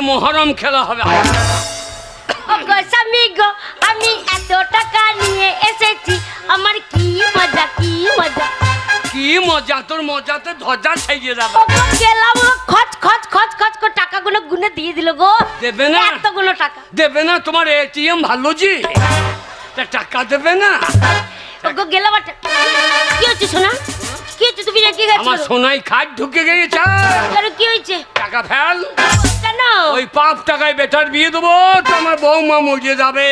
মহরম খেলা হবে। স্বামী গো আমি এত টাকা নিয়ে এসেছি, আমার কি মজা কি মজা। কি মজা, তোর মজাতে ধ্বজা ছেড়ে যাবে। গেলাম খচ খচ খচ খচ করে টাকাগুলো গুনে দিয়ে দিল গো। দেবে না? এতগুলো টাকা দেবে না? তোমার এটিএম ভালো জি, টাকা দেবে না? ওগো গেলাম। কি হচ্ছে সোনা, কি হচ্ছে? তুমি কি খাচ্ছ? আমার সোনাই খাট ঢুকে গিয়েছে। আর কি হয়েছে? টাকা ফেল। কেন? ওই 5 টাকায় বেটার বিয়ে দেবো, তোমার বৌমা মরে যাবে।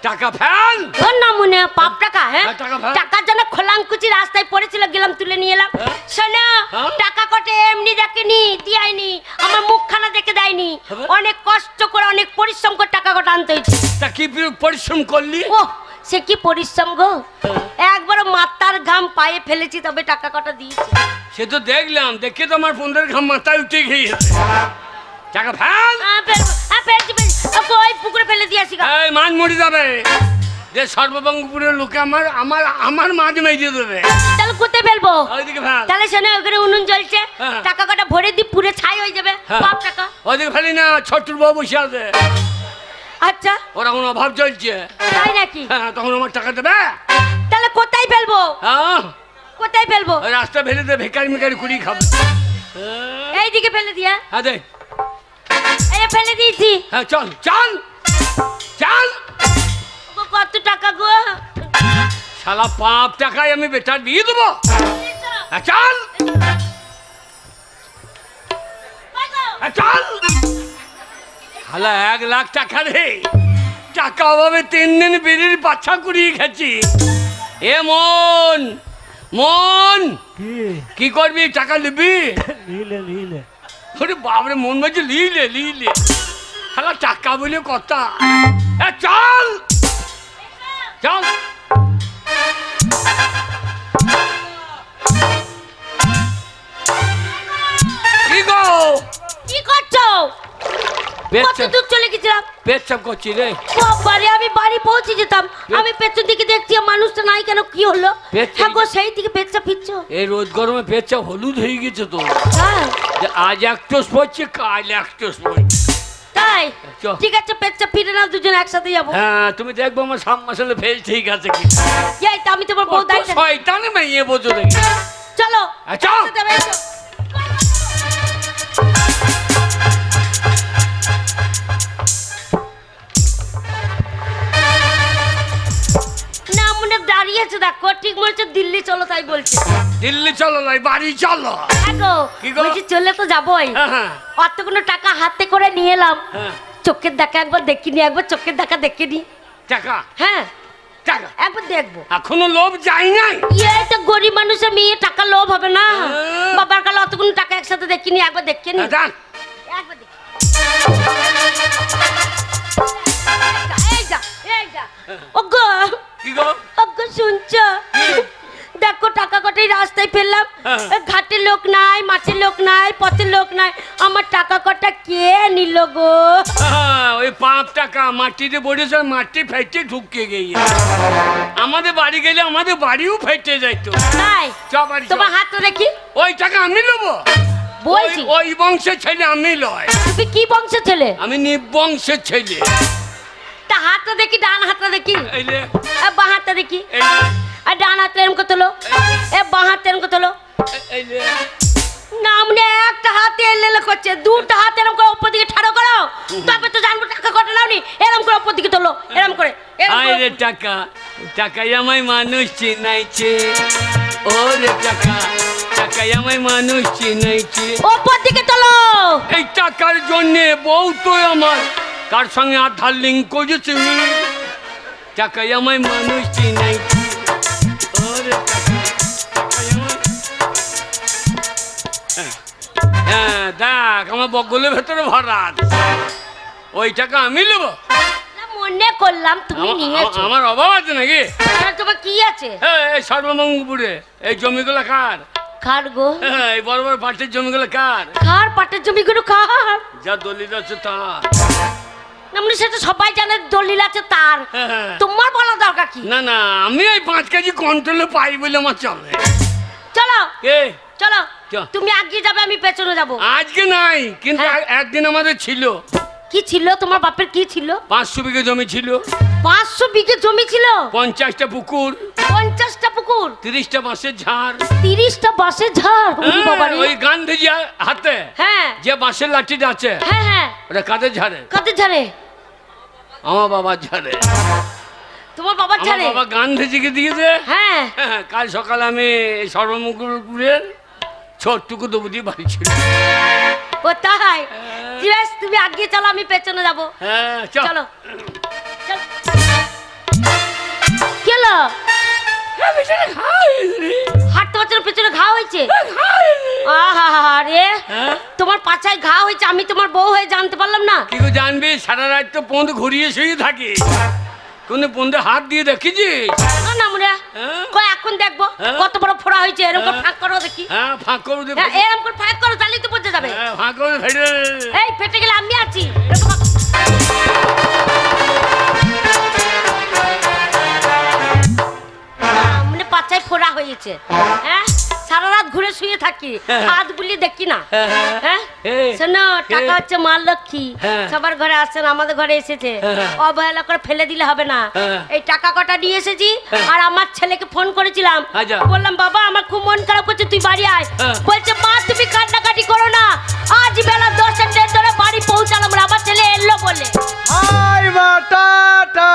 টাকা ফেল। ওর নাম মনে পাপ টাকা? হ্যাঁ টাকা ফেল। টাকার জন্য খোলাঙ্কুচি রাস্তায় পড়েছিল, গেলাম তুলে নিয়ে এলাম। শোনো টাকা কটে এমনি দেখেনি, দিয়াইনি, আমার মুখখানা দেখে দেয়নি। অনেক কষ্ট করে অনেক পরিশ্রম করে টাকা কটা আনতে হয়েছে। তা কি পরিশ্রম করলি? ও সে কি পরিশ্রম গো, একবার মাথার ঘাম পায়ে ফেলেছি তবে টাকা কটা দিয়েছে। সে তো দেখলাম, দেখে তো আমার 15 ঘাম মাথায় উঠে গিয়েছে। টাকা ফেল। ওই পুকুরে ফেলে দিয়ে আসি। এই মাছ মরে যাবে, যে সর্ববঙ্গপুরের লোকে আমার আমার আমার মাছ মেজে দেবে। তাহলে কোথায় ফেলবো? ওইদিকে ফেল। তাহলে শোনো ওখানে উনুন জ্বলছে, টাকা কটা ভরে দি পুরে ছাই হয়ে যাবে। পাপ টাকা ওইদিকে ফেলি না, ছোট্টুর বউ বসে আছে। আচ্ছা ওরা কোনো অভাব চলছে, তাই নাকি? হ্যাঁ, তখন আমার টাকা দেবে। তাহলে কোথায় ফেলবো? হ্যাঁ, কোথায় ফেলবো? ওই রাস্তা ফেলে দে, ভিখারি মিখারি কুড়ি খাবে। এইদিকে ফেলে দিয়া। হ্যাঁ দে। এই ফেলে দিয়েছি। হ্যাঁ চল চল চল। কত টাকা গো? শালা 5 টাকায় আমি বেটার বিয়ে দেবো। হ্যাঁ চল চল। শালা 1 লাখ টাকা রে, টাকা অভাবে 3 দিন বিড়ির বাচ্চা কুড়িয়ে খেয়েছি। এ মন মন, কি করবি? টাকা নিবি? বাবরে মন বলছে লিলে লিলে, শালা টাকা বলে কথা। চল চল। কি গো, কি করছো? কত দূর চলে গেছিলাম? পেচ্ছাপ করছি রে। বাবারে আমি বাড়ি পৌঁছে যেতাম, আমি পেছন দিকে দেখছি মানুষটা নাই কেন, কি হলো? হ্যাঁ গো সেই দিকে পেচ্ছাপ ফিরছো। এই রোদ গরমে পেচ্ছাপ হলুদ হয়ে গেছে তো। হ্যাঁ আজ একটোস পড়ছে, কাল একটোস পড়ছে। তাই ঠিক আছে, পেচ্ছাপ ফিরে নাও, দুজন একসাথে যাবো। হ্যাঁ তুমি দেখবো আমার সাম মাসালে ফেল ঠিক আছে কি। এই তো আমি তোমার বউ দাইতে। শয়তানে মেয়ে বোঝো দেখি। চলো চল। না মনে দাঁড়িয়েছে দেখো, ঠিক মনে হচ্ছে দিল্লি চলো তাই বলছে। দিল্লি চলো নাই, বাড়ি চলো। কি গো? বলছি চলে তো যাবোই, হ্যাঁ অতগুলো টাকা হাতে করে নিয়ে এলাম, হ্যাঁ। চোখের দেখা একবার দেখিনি, একবার চোখের দেখা দেখিনি। টাকা হ্যাঁ টাকা একবার দেখবো। এখনো লোভ যায় নাই। এই তো গরিব মানুষের মেয়ে, টাকা লোভ হবে না? বাবার কালে অতগুলো টাকা একসাথে দেখিনি, একবার দেখিনি। একবার দেখি। এই যা এই যা। ওগো কি গো? ওগো শুনছো? দেখো টাকা কটাই রাস্তায় ফেললাম, ঘাটের লোক নাই, মাঠের লোক নাই, পথের লোক নাই, আমার টাকা কটা কে নিল গো? ওই 5 টাকা মাটিতে পড়েছে, মাটি ফেটে ঢুকে গিয়ে আমাদের বাড়ি গেলে আমাদের বাড়িও ফেটে যাইতো। তাই তোমার হাতটা দেখি। ওই টাকা আমি নেবো বলছি ওই বংশের ছেলে আমি লয়। তুমি কি বংশের ছেলে? আমি নিবংশের ছেলে। তা হাতটা দেখি, ডান হাতটা দেখি, এইলে বাঁ হাতটা দেখি। এইলে আর ডান হাতটা এরকম করতে হলো, বাঁ হাতটা এরকম করতে হলো। এইলে না মানে একটা হাতে এলে করছে, দুটো হাত এরকম করে উপর দিকে ঠাড়ো করো, তবে তো জানবো টাকা কটা নাওনি। এরকম করে উপর দিকে তোলো, এরকম করে। আরে টাকা টাকাই আমায় মানুষ চিনাইছে, ওরে টাকা টাকাই আমায় মানুষ চিনাইছে। উপর দিকে তোলো। এই টাকার জন্যে বউ তো আমার কার সঙ্গে আধার লিঙ্ক করেছে। টাকাই আমায় মানুষ চিনাইছে, ওরে টাকা টাকাই আমায়। হ্যাঁ দেখ আমার বগলের ভেতরে ভরা আছে। ওই টাকা আমি নেবো? মনে করলাম তুমি নিয়েছো। আমার অভাব আছে নাকি? তোমার কি আছে? এই সর্বমঙ্গপুরে এই জমিগুলো কার? কার গো? এই বড় বড় পাটের জমিগুলো কার? কার পাটের জমিগুলো কার? যা দলিল আছে তার। না মানে সেটা সবাই জানে দলিল আছে তার, তোমার বলা দরকার কি? না না আমি এই 5 কেজি কন্ট্রোলে পাই বলে আমার চলে। চলো কে চলো চ। তুমি আগে যাবে আমি পেছনে যাব। আজকে নাই, কিন্তু হ্যাঁ। একদিন আমাদের ছিল। কি ছিল তোমার বাপের? কি ছিল? 500 বিঘে জমি ছিল, 500 বিঘে জমি ছিল, 50টা পুকুর, 50টা পুকুর, 30টা বাঁশের ঝাড়। 30টা বাঁশের ঝাড়। ওরে বাবা রে। ওই গান্ধীজি হাতে হ্যাঁ যে বাঁশের লাঠিটা আছে, হ্যাঁ হ্যাঁ। ওটা কাদের ঝাড়ে? কাদের ঝাড়ে? আমার বাবার ঝাড়ে। তোমার বাবার আমার ঝাড়ে? বাবা গান্ধীজিকে দিয়েছে। হ্যাঁ। হ্যাঁ, কাল সকালে আমি সর্বমঙ্গলপুরের ছোটটুকু দেবো দিয়ে বাড়ি ছিল। ও তাই? ঠিক আছে, তুমি আগে চলো আমি পেছনে যাব। হ্যাঁ চলো চলো। চলো। কি হলো? হাঁটতে পারছো না, পেছনে ঘা হয়েছে? আহা রে, হ্যাঁ? তোমার পাছায় ঘা হয়েছে, আমি তোমার বউ হয়ে জানতে পারলাম না। কি করে জানবি? সারা রাত তো পন্দ ঘুরিয়ে শুয়ে থাকি, কোন পন্দে হাত দিয়ে দেখেছিস? না না মুরা, হ্যাঁ? কই এখন দেখবো হ্যাঁ? কত বড় ফোড়া হয়েছে। এরকম করে হ্যাঁ? ফাঁক করো দেখি। হ্যাঁ, ফাঁক করে দে। হ্যাঁ, এরকম করে ফাঁক করো, তাহলেই তো বুঝতে যাবে। হ্যাঁ, ফাঁক করে ফেলে। এই ফেটে গেলে আমি আছি। এরকম মানে পাছায় ফোড়া হয়েছে। হ্যাঁ, সারা রাত ঘুরে শুয়ে থাকি, হাত বুলি দেখি না। হ্যাঁ এই, শোনো, টাকা এই। হচ্ছে মা লক্ষ্মী, হ্যাঁ। সবার ঘরে আসছেন, আমাদের ঘরে এসেছে। হ্যাঁ। অবহেলা করে ফেলে দিলে হবে না। হ্যাঁ। এই টাকা কটা নিয়ে এসেছি, হ্যাঁ। আর আমার ছেলেকে ফোন করেছিলাম। আচ্ছা। বললাম বাবা আমার খুব মন খারাপ করছে, তুই বাড়ি আয়। হ্যাঁ। বলছে মা তুমি কান্নাকাটি করো না, আজ বেলা 10টার ট্রেন ধরে বাড়ি পৌঁছালাম। আমার ছেলে এলো বলে। হাই মা, টাটা,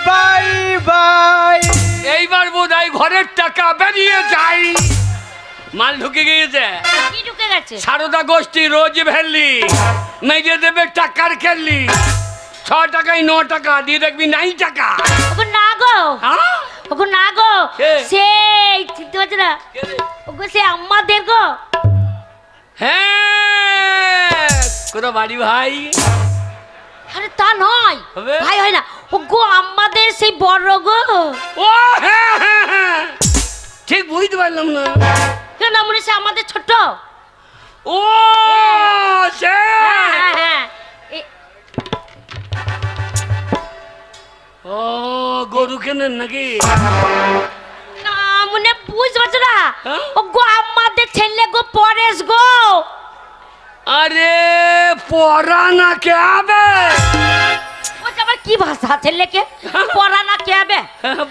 বাই বাই। এইবার বোধহয় ঘরের টাকা বেরিয়ে যাই। মাল ঢুকে গিয়েছে। কি ঢুকে গেছে? সারদা গোষ্ঠী রোজ ভেললি মেজে দেবে টাকার খেললি। 6 টাকায় 9 টাকা দিয়ে দেখবি 9 টাকা। ওগো না গো, হ্যাঁ? ওগো না গো, কে? সেই চিনতে পারছো না? ওগো সে আমাদের গো। হ্যাঁ, কোথা বাড়ি ভাই? আরে তা নয়, হবে? ভাই হয় না। ওগো আমাদের সেই বড় গো। ও হ্যাঁ হ্যাঁ হ্যাঁ, ঠিক বুঝতে পারলাম না। কেন মনে সে আমাদের ছোট? ও সে হ্যাঁ হ্যাঁ হ্যাঁ। ও গরু কেনেন নাকি? না মনে বুঝতে পারছো না? হ্যাঁ? ওগো আমাদের ছেলে গো, পরেশ গো। আরে পড়া না কে হবে? ওটা আবার কি ভাষা? ছেলেকে পড়া না কে হবে?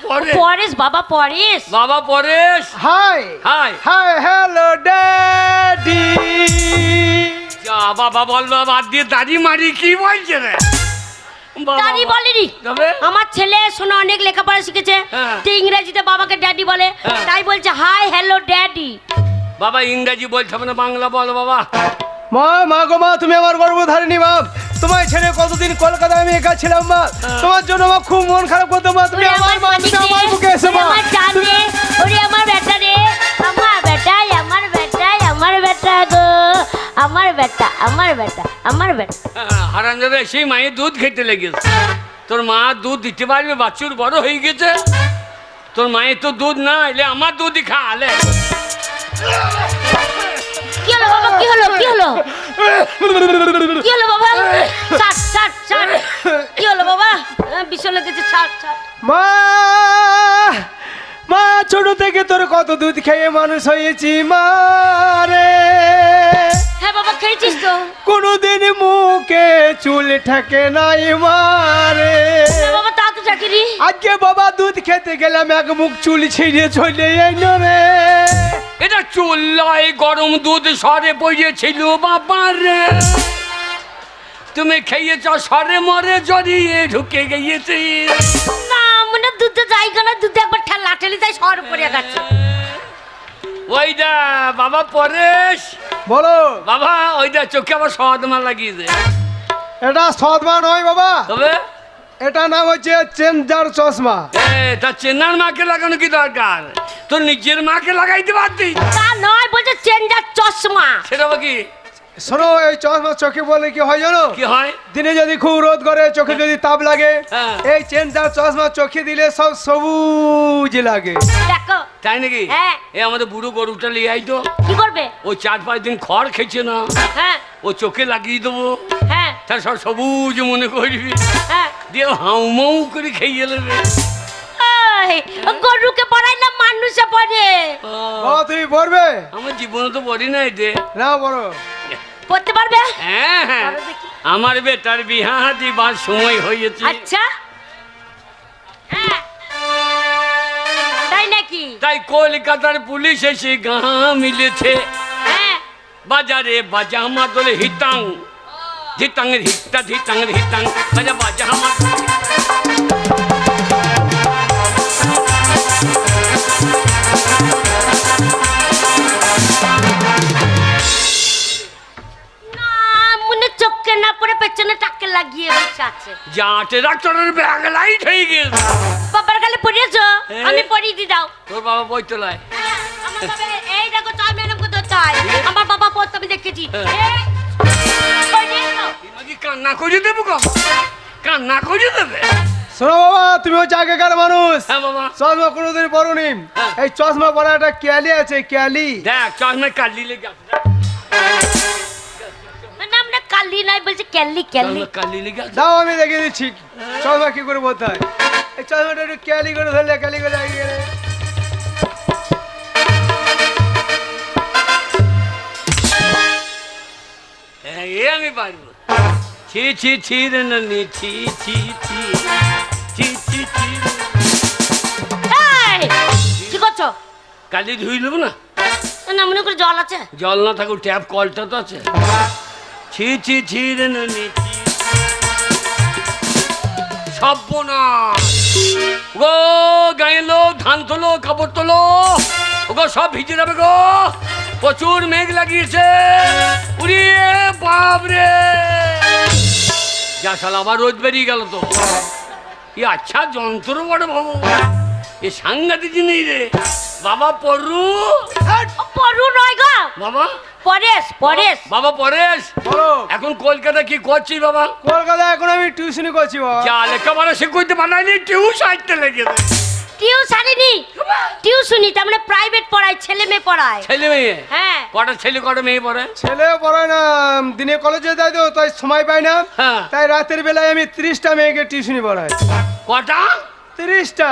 পরে পরেশ, বাবা পরেশ। বাবা Paresh. High high high, hello daddy. যা বাবা বলবা বাদ দিয়ে দাড়ি মারি কি বলছে রে? বাবা, দাঁড়ি বলিনি। তবে আমার ছেলে শোনো অনেক লেখাপড়া শিখেছে, হ্যাঁ। তো ইংরেজিতে বাবাকে ড্যাডি বলে, হ্যাঁ। তাই বলছে হাই হ্যালো ড্যাডি। বাবা ইংরেজি বলতে হবে না, বাংলা বল বাবা। মা, মা গো মা, তুমি আমার গর্ভধারিণী মা। তোমায় ছেড়ে কতদিন কলকাতায় আমি একা ছিলাম মা। তোমার জন্য আমার খুব মন খারাপ করতো মা। তুমি ওরে আমার মা, মানিক তুমি রে, আমার বুকে এসো ওরে মা। আমার জান রে, ওরে আমার বেটা রে, আমার বেটাই, আমার বেটাই, আমার বেটা গো, আমার বেটা, আমার বেটা, আমার বেটা। হারামজাদা সেই মায়ের দুধ খেতে লেগেছে। তোর মা দুধ দিতে পারবে? বাছুর বড় হয়ে গেছে। তোর মায়ের তো দুধ না এলে আমার দুধই খাওয়ালে। কি হলো বাবা, কি হলো, কি হলো, কি হলো বাবা? ছাড় ছাড় ছাড়, কি হলো বাবা? বিষয় লেগেছে, ছাড় ছাড়। মা, মা ছোট থেকে তোর কত দুধ খেয়ে মানুষ হয়েছি মা রে। হ্যাঁ বাবা, খেয়েছিস তো? কোনোদিন মুখে চুল থাকে নাই মা রে। হ্যাঁ বাবা, তা তো চাকরি। আজকে বাবা দুধ খেতে গেলাম, এক মুখ চুল ছিঁড়ে চলে এলো রে। এটা চুল্লায় গরম দুধ সরে পড়িয়েছিল বাবা রে। তুমি খেয়েছ সরে মরে জড়িয়ে ঢুকে গিয়েছে। না মনে দুধে জায়গা না, দুধে একবার ঠেলা ঠেলি তাই সর পড়ে গেছে। ওইটা বাবা পরেশ, বলো বাবা ওইটা চোখে আবার সদমা লাগিয়েছে। এটা সদমা নয় বাবা, তবে এটা নাম হচ্ছে চেঞ্জার চশমা। তা চেন্নার মাকে লাগানো কি দরকার? তোর নিজের মাকে লাগাইতে পারতি। তা নয়, বলছে চেঞ্জার চশমা। সেটা আবার কি? শোনো, এই চশমা চোখে বলে কি হয় জানো? কি হয়? দিনে যদি খুব রোদ করে, চোখে যদি তাপ লাগে, হ্যাঁ। এই চেঞ্জার চশমা চোখে দিলে সব সবুজ লাগে। দেখো তাই নাকি? হ্যাঁ। এ আমাদের বুড়ো গরুটা নিয়ে আইতো, কি করবে? ও 4-5 দিন খড় খেয়েছে না, হ্যাঁ ও চোখে লাগিয়ে দেবো, হ্যাঁ তার সব সবুজ মনে করবি, হ্যাঁ। দিয়ে হাউমাউ করে খেয়ে নেবে। ওই, গরুকে পড়াইলাম, মানুষ পুলিশে পড়ে। বাবা তুমি পড়বে? আমার জীবনে তো পড়ি নাই রে। না পড়ো। পড়তে পারবে? হ্যাঁ হ্যাঁ, পড়ো দেখি। আমার বেটার বিহা দিবার সময় হয়েছে। আচ্ছা, হ্যাঁ তাই নাকি? তাই কলকাতার পুলিশ এসে গাঁ মিলেছে, হ্যাঁ বাজারে বাজামা দোলে হিতাং ধিতাং হিতা ধিতাং হিতাং বাজা বাজামা। না মনে চোখে না পড়ে পেছনে টাকে লাগিয়ে বসে আছে। যাতে ডাক্তারের ব্যাগ লাইট হয়ে গেল। বাবার গালে পড়িয়েছো? হ্যাঁ। আমি পড়িয়ে দি দাও। তোর বাবা বই তোলায়। আমার বাবা এই দেখো চাই ম্যাডাম কত চাই। আমার বাবা পড়তে আমি দেখেছি। এই, পড়িয়েছো? তোমাকে কান্না করে দেবো কম, কান্না করে দেবে। শোনো বাবা, তুমি হচ্ছে আগেকার মানুষ, হ্যাঁ বাবা, চশমা কোনোদিন পরোনি। হ্যাঁ। এই চশমা পরা একটা ক্যালি আছে, ক্যালি। দেখ চশমা কালি লেগে আছে। না আমরা কালি নাই বলছি ক্যালি ক্যালি। চশমা কালি লেগে আছে। দাও আমি দেখিয়ে দিচ্ছি চশমা কি করে বলতে হয়। এই চশমাটা একটু ক্যালি করে ধরলে ক্যালি করে লাগিয়ে গেলে। হ্যাঁ এ আমি পারবো। ছি ছি ছি রে নানি ছি ছি ছি ছি ছি ছি। এই, কি করছো? কালি ধুই নেবো না? না মনে করে জল আছে? জল না থাকুক ট্যাপ কলটা তো আছে। ছি ছি ছি রে নানি ছি। সর্বনাশ গো, গায়ে লোক ধান তোলো কাপড় তোলো, ওগো সব ভিজে যাবে গো, প্রচুর মেঘ লাগিয়েছে। উড়িয়ে বাপরে, যা শালা আবার রোদ বেরিয়ে গেল তো। এ আচ্ছা যন্ত্র বড় বাবু, এ সাংঘাতিক জিনিস রে বাবা। পড়ু ও পড়ু নয় গো, বাবা, পরেশ পরেশ। বাবা পরেশ, বলো। এখন কলকাতা কি করছিস বাবা? কলকাতায় এখন আমি টিউশনি করছি বাবা। যা লেখাপড়া শিখতে বানাইনি, টিউশন আইতে লেগেছে। টিউশনি টিউশনি তার মানে প্রাইভেট পড়ায়, ছেলে মেয়ে পড়ায়। ছেলে মেয়ে? হ্যাঁ কটা ছেলে কটা মেয়ে পড়ে? ছেলেও পড়ায় না, দিনে কলেজে যাই তো তাই সময় পাই না। হ্যাঁ। তাই রাতের বেলায় আমি 30টা মেয়েকে টিউশনি পড়াই। কটা? 30টা।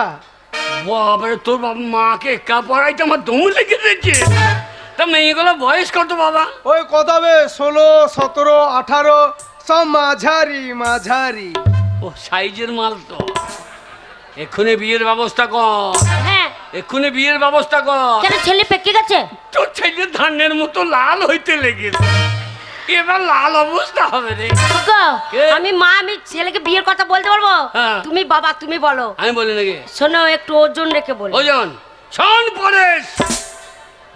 বাবারে, তোর বাবা মাকে একা পড়াইতে আমার দম লেগে দিচ্ছে। তা মেয়েগুলো বয়স কত বাবা? ওই কত হবে, 16, 17, 18, সব মাঝারি মাঝারি। ও সাইজের মাল তো। এক্ষুনি বিয়ের ব্যবস্থা কর, হ্যাঁ। এক্ষুনি বিয়ের ব্যবস্থা কর। কেন ছেলে পেকে গেছে? তোর ছেলে ধানের মতো লাল হইতে লেগেছে, এবার লাল অবস্থা হবে রে। গো, কে? আমি মা, আমি ছেলেকে বিয়ের কথা বলতে পারবো? হ্যাঁ। তুমি বাবা তুমি বলো। আমি বলি নাকি? শোনো একটু ওজন রেখে বলো। ওজন শোন পরেশ,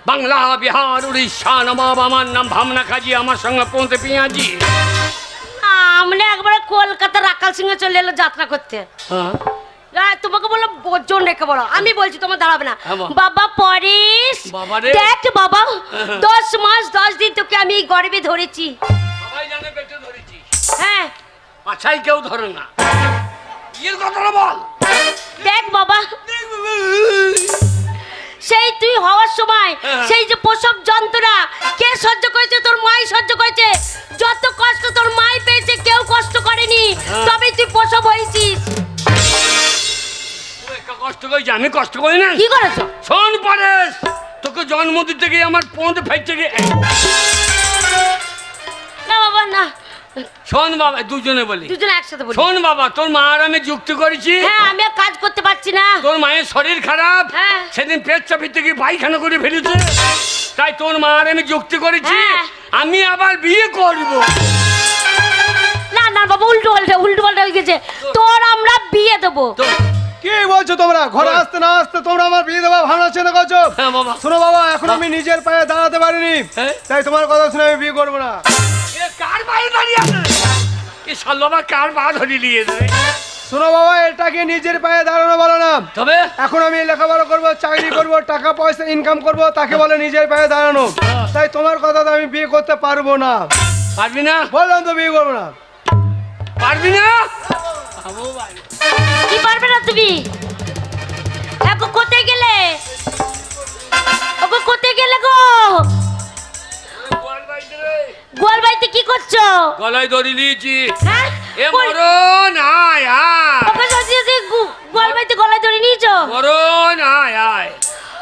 বাংলা বিহার উড়িষ্যা নবাব, আমার নাম ভাবনা কাজী, আমার সঙ্গে পৌঁছে পেঁয়াজি। আমরা একবারে কলকাতার রাকাল সিংহে চলে এলো যাত্রা করতে। হ্যাঁ তোমাকে বলো ওজন রেখে বলো, আমি বলছি তোমার দাঁড়াবে না। হ্যাঁ, বল। বাবা পরেশ, বাবা রে। দেখ বাবা, 10 মাস 10 দিন তোকে আমি এই গর্ভে ধরেছি। সবাই জানে পেটে ধরেছি, হ্যাঁ পাছাই কেউ ধরে না। বিয়ের কথাটা বল। দেখ বাবা, সেই তুই হওয়ার সময় হ্যাঁ। সেই যে প্রসব যন্ত্রণা কে সহ্য করেছে? তোর মাই সহ্য করেছে। যত কষ্ট তোর মাই পেয়েছে কেউ কষ্ট করেনি, হ্যাঁ। তবে তুই প্রসব হয়েছিস। তুই একা কষ্ট করেছি, আমি কষ্ট করি না। কি করেছো? শোন পরেশ, তোকে জন্ম দিতে গিয়ে আমার পৌঁছ ফেলতে গিয়ে। না বাবা না, শোন বাবা, দুজনে বলি। দুজনে একসাথে বলি। শোন বাবা, তোর মা আর আমি যুক্তি করেছি। হ্যাঁ আমি আর কাজ করতে পারছি না। তোর মায়ের শরীর খারাপ, হ্যাঁ। সেদিন পেট চাপিতে গিয়ে পায়খানা করে ফেলেছে, তাই তোর মা আর আমি যুক্তি করেছি হ্যাঁ। আমি আবার বিয়ে করব। না না বাবা, উল্টো পাল্টা হয়ে গেছে। তোর আমরা বিয়ে দেবো। তো কি বলছো তোমরা? ঘরে আসতে না আসতে তোমরা আমার বিয়ে দেওয়া ভাবনা চিন্তা করছো? হ্যাঁ বাবা। শোনো বাবা, এখন আমি নিজের পায়ে দাঁড়াতে পারিনি, হ্যাঁ? তাই তোমার কথা শুনে আমি বিয়ে করবো না। এ কার পায়ে দাঁড়িয়ে আছে? এ শালা আবার কার পা ধরে নিয়েছে? শোনো বাবা, এটাকে নিজের পায়ে দাঁড়ানো বলো না। তবে এখন আমি লেখাপড়া করব, চাকরি করব, টাকা পয়সা ইনকাম করব, তাকে বলে নিজের পায়ে দাঁড়ানো। তাই তোমার কথা তো আমি বিয়ে করতে পারবো না। পারবি না? বললাম তো বিয়ে করবো না। পারবি না? কি পারবে না তুমি? এখন কোথায় গেলে? ওগো কোথায় গেলে গো? গোয়াল বাড়িতে কি করছো? গলায় দড়ি নিয়েছি। হ্যাঁ এ মরণ, আয় আয়। গোয়াল বাড়িতে গলায় ধরে নিয়েছো? মরণ, আয় আয়।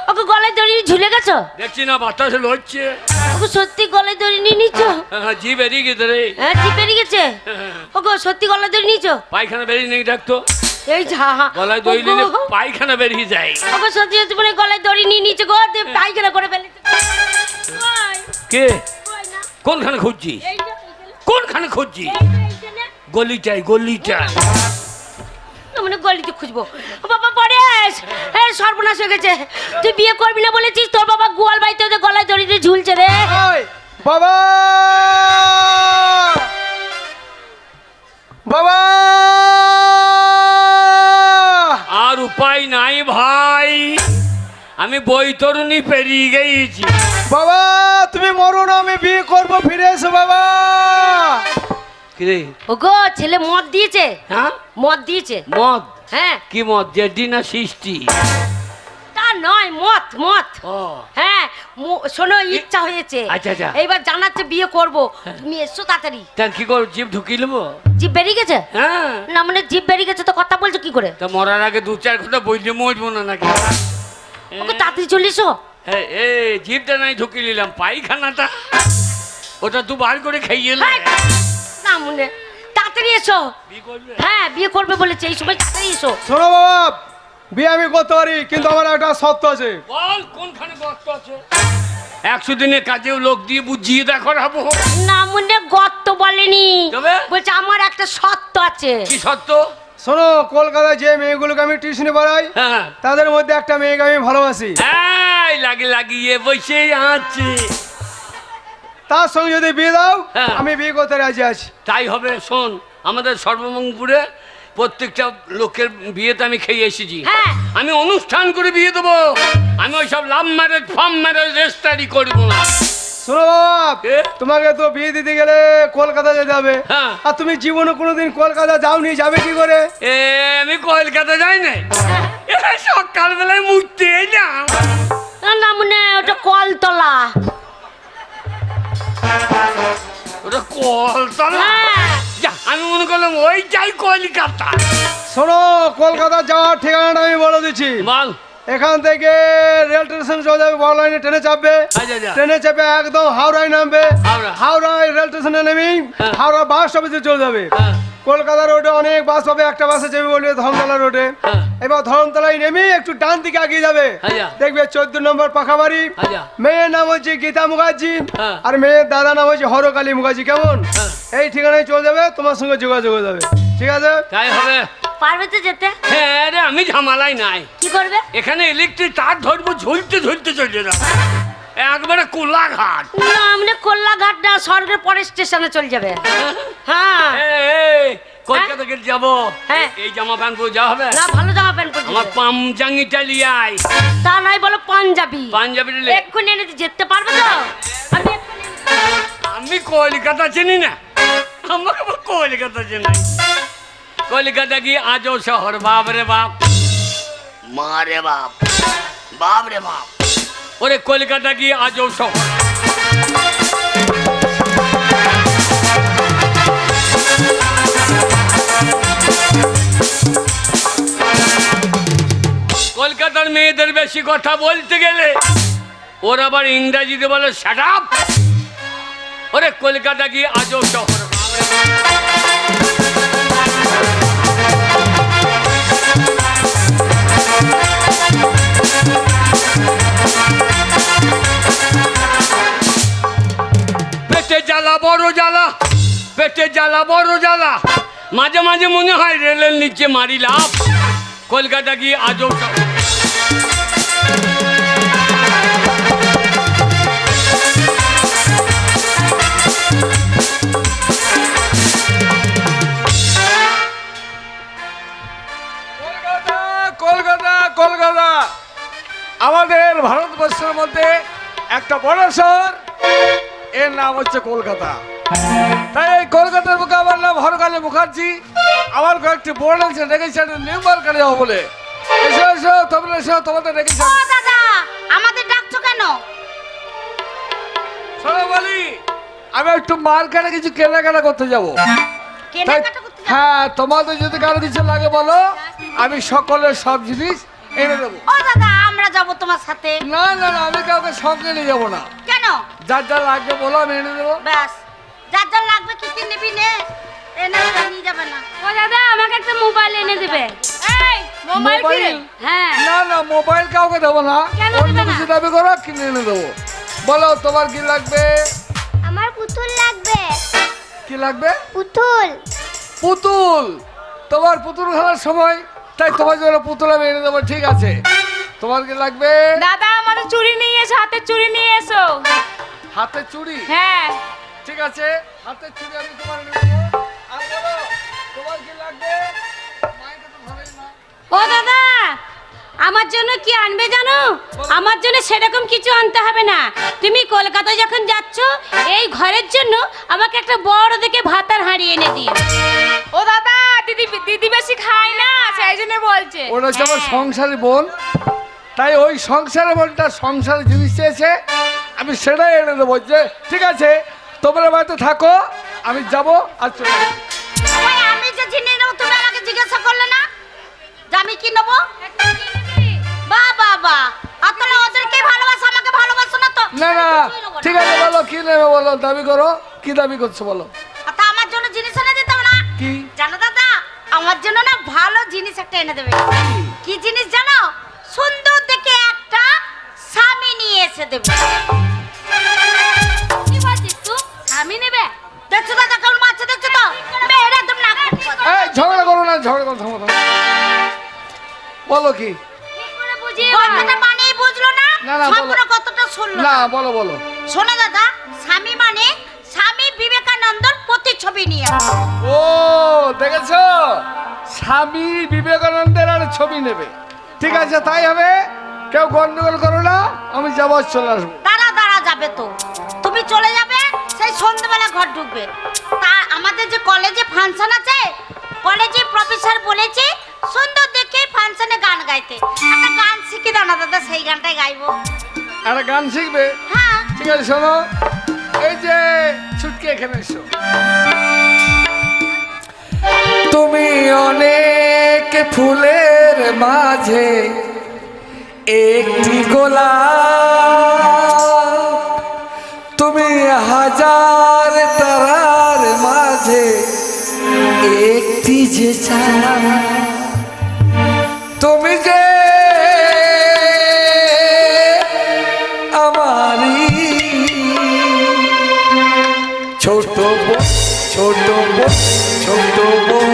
ওকে গলায় দড়ি নিয়ে ঝুলে গেছো? দেখছি না বাতাসে লড়ছে। ওকে সত্যি গলায় দড়ি নিয়ে নিছো? হ্যাঁ, জি বেরিয়ে গেছে রে। হ্যাঁ, জিভ বেরিয়ে গেছে। ওকে সত্যি গলায় দড়ি নিছো? পায়খানা বেরিয়ে নেই ডাকতো। এই যা গলায় দড়ি নিলে পায়খানা বেরিয়ে যায়। ওকে সত্যি সত্যি মানে গলায় দড়ি নিয়ে নিচে গো দেব পায়খানা করে ফেলেছে। কে কই না? কোনখানে খুঁজছিস? এই যে, কোনখানে খুঁজছিস? এইটা না? গলিটাই গলিটাই। না, মানে গলিতে খুঁজবো। ও বাবা পরেশ, এই সর্বনাশ হয়ে গেছে। তুই বিয়ে করবি না বলেছিস, তোর বাবা গোয়াল বাড়িতে ওদের গলায় দড়ি দিয়ে ঝুলছে রে। ওই, বাবা বাবা আর উপায় নাই ভাই, আমি বৈতরণী পেরিয়ে গেছি। বাবা তুমি মরো না, আমি বিয়ে করবো, ফিরে এসো বাবা। কিরে? ওগো ছেলে মদ দিয়েছে। হ্যাঁ, মদ দিয়েছে। মদ? হ্যাঁ, কি মদ? জেডি না সৃষ্টি? তা নয়, মদ মদ। ও হ্যাঁ, শোনো ইচ্ছা হয়েছে। আচ্ছা, আচ্ছা। এইবার জানাচ্ছে বিয়ে করবো, তুমি এসো তাড়াতাড়ি। তা কি কর, জিভ ঢুকিয়ে নেবো? জিভ বেরিয়ে গেছে? হ্যাঁ, না মানে জিভ বেরিয়ে গেছে তো কথা বলছো কি করে? তা মরার আগে দু চার কথা বললে মরবো না নাকি? ওকে তাড়াতাড়ি চলে এসো। এই জিভটা নাই ঢুকিয়ে নিলাম, পায়খানাটা ওটা তুই বার করে খাইয়ে এলে। হ্যাঁ, না মনে তাড়াতাড়ি এসো। বিয়ে করবে? হ্যাঁ, বিয়ে করবে বলেছে, এই সময় তাড়াতাড়ি এসো। শোনো বাবা, বিয়ে আমি করতে পারি, কিন্তু আমার একটা শর্ত আছে। বল কোনখানে গর্ত আছে? 100 দিনের কাজেও লোক দিয়ে বুঝিয়ে দেখো রাবো। না মনে গর্ত বলেনি, তবে? বলছে আমার একটা সত্য আছে। কি সত্য? শোনো, কলকাতায় যে মেয়েগুলোকে আমি টিউশনে পড়াই, হ্যাঁ, তাদের মধ্যে একটা মেয়েকে আমি ভালোবাসি। এই লাগিয়ে বসেই আছে। তার সঙ্গে যদি বিয়ে দাও, হ্যাঁ। আমি বিয়ে করতে রাজি আছি। তাই হবে। শোন, আমাদের সর্বমঙ্গপুরে প্রত্যেকটা লোকের বিয়েতে আমি খেয়ে এসেছি। হ্যাঁ। আমি অনুষ্ঠান করে বিয়ে দেবো। আমি ওই সব love marriage farm marriage registry করবো না। শোনো বাবা, এ? তোমাকে তো বিয়ে দিতে গেলে কলকাতা যেতে হবে। হ্যাঁ। আর তুমি জীবনে কোনোদিন কলকাতা যাওনি, যাবে কি করে? আমি কলকাতা যাই না, সকালবেলায় মুড়তে এলাম। না মনে ওটা কলতলা। ওটা কলতলা? হ্যাঁ। যা, আমি মনে করলাম ওই যাই কলকাতা। শোনো, কলকাতা যাওয়ার ঠিকানাটা আমি বলে দিচ্ছি। বল। এখান থেকে রেল স্টেশন চলে যাবে, বড় লাইনে ট্রেনে চাপবে। আচ্ছা, আচ্ছা। ট্রেনে চেপে একদম হাওড়ায় নামবে। হাওড়া। হাওড়ায় রেল স্টেশনে নেমেই হ্যাঁ। হাওড়া বাস স্টপেজে চলে যাবে। হ্যাঁ। কলকাতা রোডে অনেক বাস পাবে, একটা বাসে চেপে বলবে ধর্মতলা রোডে। হ্যাঁ। এবার ধর্মতলায় নেমে একটু ডান দিকে এগিয়ে যাবে, আচ্ছা। দেখবে 14 নম্বর পাকা বাড়ি। আচ্ছা। মেয়ের নাম হচ্ছে গীতা মুখার্জি, হ্যাঁ। আর মেয়ের দাদা নাম হচ্ছে হরকালী মুখার্জি। কেমন? হ্যাঁ। এই ঠিকানায় চলে যাবে, তোমার সঙ্গে যোগাযোগ হয়ে যাবে। ঠিক আছে? তাই হবে। পারবে তো যেতে? হ্যাঁ রে, আমি ঝামেলাই নাই। কি করবে? এখানে ইলেকট্রিক তার ধরবো, ঝুলতে ঝুলতে চলে যাবো একবারে কোলাঘাট। না মানে কল্যাঘাট না, স্বর্গের পরের স্টেশনে চলে যাবে। হ্যাঁ। এই, কলকাতা গেলে যাবো। হ্যাঁ। এই জামা প্যান্ট পরে যাওয়া হবে? না ভালো জামা প্যান্ট পরতে আমার হবে। পামজাঙ্গিটা লিয়ে আয়। তা নয় বলো পাঞ্জাবি। পাঞ্জাবি নিলে এক্ষুনি এনে যেতে পারবে তো? আমি এক্ষুনি আমি কলকাতা চিনি না, আমাকে আবার কলকাতা চিনি। কলকাতা কি আজও শহর, বাপ রে বাপ, মা রে বাপ, বাপ রে বাপ। ওরে কলকাতা কি আজও শহর। কলকাতার মেয়েদের বেশি কথা বলতে গেলে ওর আবার ইংরাজিতে বলে শাট আপ। ওরে কলকাতা কি আজও শহর, বাপ রে বাপ। পেটে জ্বালা বড় জ্বালা, পেটে জ্বালা বড় জ্বালা, মাঝে মাঝে মনে হয় রেলের নিচে মারি লাভ। কলকাতা কি আজও শহর। কলকাতা কলকাতা কলকাতা আমাদের ভারতবর্ষের মধ্যে একটা বড় শহর, এর নাম হচ্ছে কলকাতা। তাই এই কলকাতার বুকে আমার নাম হরকালী মুখার্জি। আমার কয়েকটি বোর্ড আছে, রেখেছেন নিউমার করে যাবো বলে। এসো এসো, তোমরা এসো, তোমাদের রেখেছেন। ও দাদা, আমাদের ডাকছো কেন? শোনো বলি, আমি একটু মার্কেটে কিছু কেনাকাটা করতে যাবো। কেনাকাটা করতে যাবো? হ্যাঁ, তোমাদের যদি কারো কিছু লাগে বলো, আমি সকলের সব জিনিস এনে দেবো। ও দাদা, আমরা যাবো তো তোমার সাথে? না না না, আমি কাউকে সঙ্গে নিয়ে যাবো না। কেন? যার যার লাগবে বলো, আমি এনে দেবো। ব্যাস, যার যার লাগবে কি কি নিবি নে, এনে নিয়ে যাবে না। ও দাদা আমাকে একটা মোবাইল এনে দেবে। এই মোবাইল কি রে? হ্যাঁ না না, মোবাইল কাউকে দেবো না। কেন অন্য দেবে না? কিছু দাবি করো, কিনে এনে দেবো। বলো তোমার কি লাগবে? আমার পুতুল লাগবে। কি লাগবে? পুতুল। পুতুল? তোমার পুতুল খেলার সময়, তাই তোমার জন্য পুতুল আমি এনে দেবো। ঠিক আছে, তোমার কি লাগবে? দাদা আমাদের চুড়ি নিয়ে এসো, হাতের চুড়ি নিয়ে এসো। হাতের চুড়ি? হ্যাঁ ঠিক আছে, হাতের চুড়ি আমি তোমার এনে দেবো। আর বলো তোমার কি লাগবে? মাইকে তো ধরেই না। ও দাদা, আমার জন্য কি আনবে জানো? আমার জন্য সেরকম কিছু আনতে হবে না। তুমি কলকাতায় যখন যাচ্ছ, এই ঘরের জন্য আমাকে একটা বড় দেখে ভাতার হাঁড়ি এনে দিও। ও দাদা দিদি বেশি খায় না, সেই জন্য বলছে। ওটা হচ্ছে আমার সংসারী বোন, তাই ওই সংসারের বোনটা সংসারের জিনিস চেয়েছে, আমি সেটাই এনে দেবো। যে ঠিক আছে, তোমরা বাড়িতে থাকো, আমি যাবো আর চলে আসবো। ওই আমি যে জিনিস নেবো তুমি আমাকে জিজ্ঞাসা করলে না যে আমি কি নেবো? বাহ বাহ বাহ, আর তাহলে ওদেরকে ভালোবাসো, আমাকে ভালোবাসো না তো? না না, ঠিক আছে, বলো কি নেবে, বলো দাবি করো, কি দাবি করছো বলো। আর তা আমার জন্য জিনিস এনে দিতে হবে না? কি? জানো দাদা, আমার জন্য না ভালো জিনিস একটা এনে দেবে। কি জিনিস জানো? সুন্দর দেখে একটা স্বামী নিয়ে এসে দেবে। কি বলছিস তুই? আমি নেবে? দেখছো দাদা কেমন মারছে, দেখছো তো? মেয়েরা একদম নাক এই ঝগড়া করো না, ঝগড়া করো, থামো থামো। বলো কি? কি করে বুঝিয়ে কথাটা মানেই বুঝলো না, না, না, বলো। সম্পূর্ণ কথাটা শুনলো না না। বলো বলো। শোনো দাদা, স্বামী মানে স্বামী বিবেকানন্দর প্রতিচ্ছবি নিয়ে। ও দেখেছো, স্বামী বিবেকানন্দের আর ছবি নেবে। ঠিক আছে, তাই হবে, কেউ গন্ডগোল করো না, আমি যাবো আর চলে আসবো। দাঁড়া দাঁড়া, যাবে তো, তুমি চলে যাবে, সেই সন্ধ্যাবেলা ঘর ঢুকবে। তা আমাদের যে কলেজে ফাংশন আছে, কলেজে প্রফেসর বলেছে সুন্দর দেখে ফাংশনে গান গাইতে। একটা গান শিখে দাও না দাদা, সেই গানটাই গাইবো। একটা গান শিখবে? হ্যাঁ। ঠিক আছে, শোনো, এই যে ছুটকে এখানে এসো। তুমি অনেক ফুলের মাঝে একটি গোলাপ, তুমি হাজার তারার মাঝে একটি যে চাঁদ, তুমি যে আমারই ছোট বোন, ছোট বোন, ছোট বোন।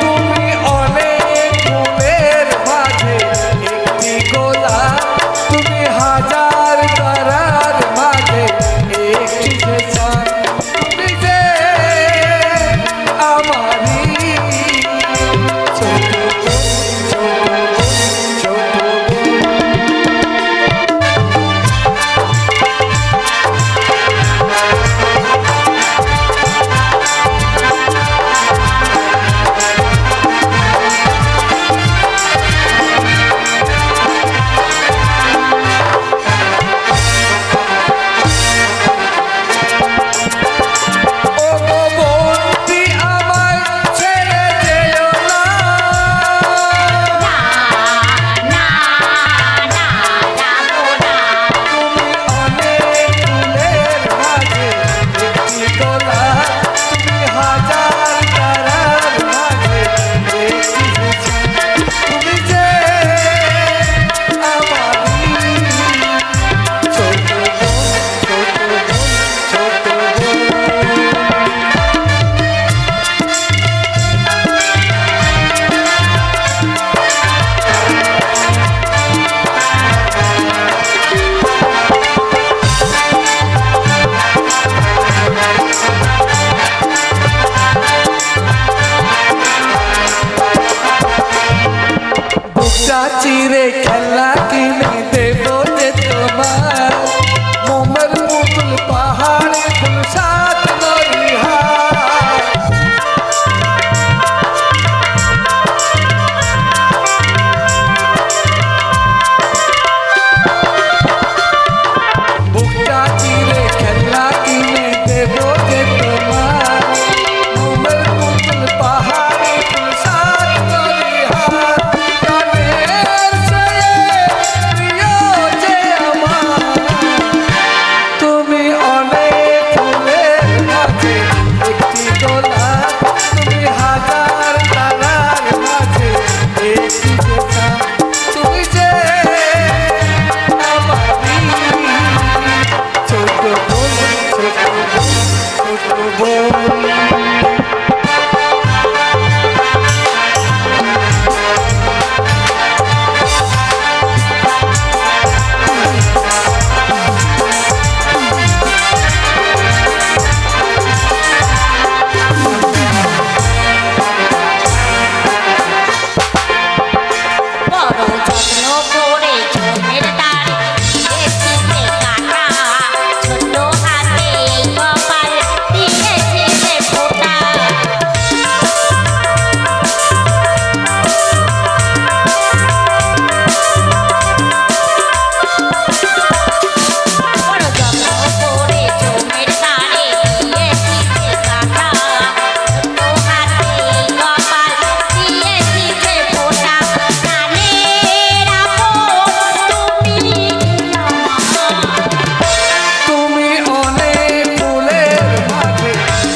তুমি অনেক ফুলের মাঝে একটি গোলাপ, তুমি হাজার তারার মাঝে একটি যে চাঁদ, তুমি যে আমারই ছোট বোন, ছোট বোন, ছোট বোন। ও গো বন্দি আমায় ছেড়ে যেও না, না না যাবো না। তুমি অনেক ফুলের মাঝে একটি গোলাপ, তুমি হাজার তারার মাঝে একটি যে চাঁদ, তুমি যে আমারই ছোট বোন, ছোট বোন, ছোট বোন। বুকটা চিরে খেলা কিনে দেবো যে তোমার, মোমের পুতুল পাহাড়ে ফুল সাত নরিহার। বুকটা চিরে খেলা কিনে দেবো যে তোমার, মোমের পুতুল পাহাড়ে ফুল সাত নরিহার। কানের সয়ে করে ঝোমের তার দিয়েছিলে কাটা ছোট হাতে এই কপাল দিয়েছিলে ফোঁটা বড় যত্ন করে ঝোমের তারে দিয়েছিলে কাটা ছোট হাতে এই কপাল দিয়েছিলে ফোঁটা কানের আপন তুমি আমার তুমি অনেক ফুলের মাঝে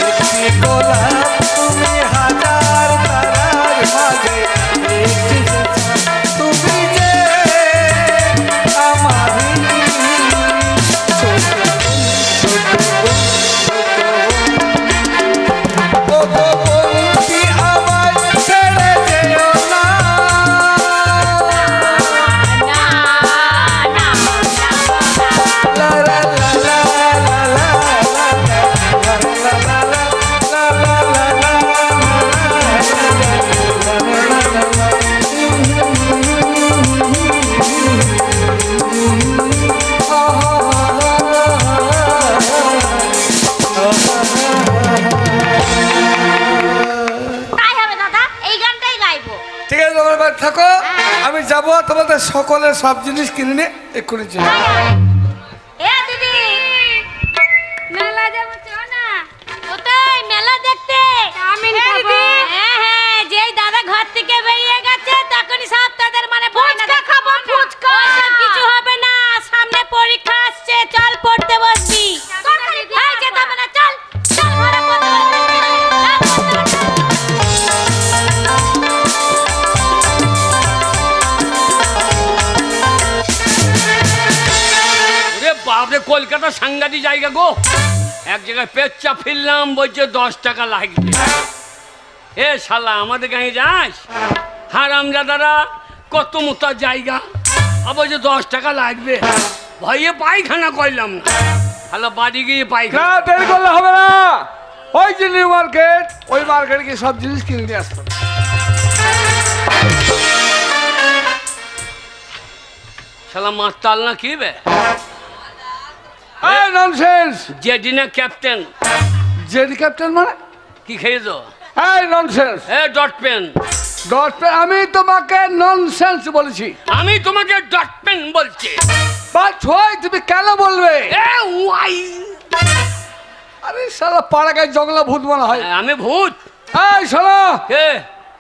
একটি গোলাপ, তুমি হাজার তারার মাঝে একটি চাঁদ। তুমি যে আমারই ছোট বোন, ও গো বন্ধি আমায় ছেড়ে যেও না। না না La la la la la la তাই হবে দাদা এই গানটাই গাইবো ঠিক আছে তোমার বাড়ি থাকো, আমি যাবো তোমাদের সকলের সব জিনিস কিনে নিয়ে এক্ষুনি চলে তাই হবে। এ দিদি মেলা যাবো চ না কোথায় মেলা দেখতে চাউমিন এ খাবো। দিদি, হ্যাঁ যেই দাদা ঘর থেকে বেরিয়ে গেছে তখনই সব তাদের মানে ফুচকা খাবো ফুচকা ওইসব কিছু হবে না সামনে পরীক্ষা আসছে চল পড়তে বসবি এই যেতে হবে না চল চল ঘরে পড়তে বসবি ওরে বাপরে, কলকাতা সাংঘাতিক জায়গা গো। এক জায়গায় পেচ্চা ফিরলাম, বলছে 10 টাকা লাগবে। এ শালা আমাদের গাঁয়ে যাস? হারামজাদারা, কত মোটা জায়গা, আবার যে 10 টাকা লাগবে। ভয়ে পায়খানা করলাম না, শালা বাড়ি গিয়ে না পায়খানা। দেরি করলে হবে না, ওই যে নিউ মার্কেট, ওই মার্কেটে গিয়ে সব জিনিস কিনে নিয়ে আসতো। শালা মাতাল না কি বে? এই ননসেন্স, জেডিনা ক্যাপ্টেন জেডি ক্যাপ্টেন মানে কি খেয়েছো? এই ননসেন্স, এ ডট পেন, আমি তোমাকে ননসেন্স বলেছি। আমি তোমাকে ডট পেন বলছি। বাট হয় তুমি কেন বলবে? এ ওয়াই, আরে শালা পাড়াগায় জঙ্গলা ভূত মনে হয়। আমি ভূত। এই শোনো, কে?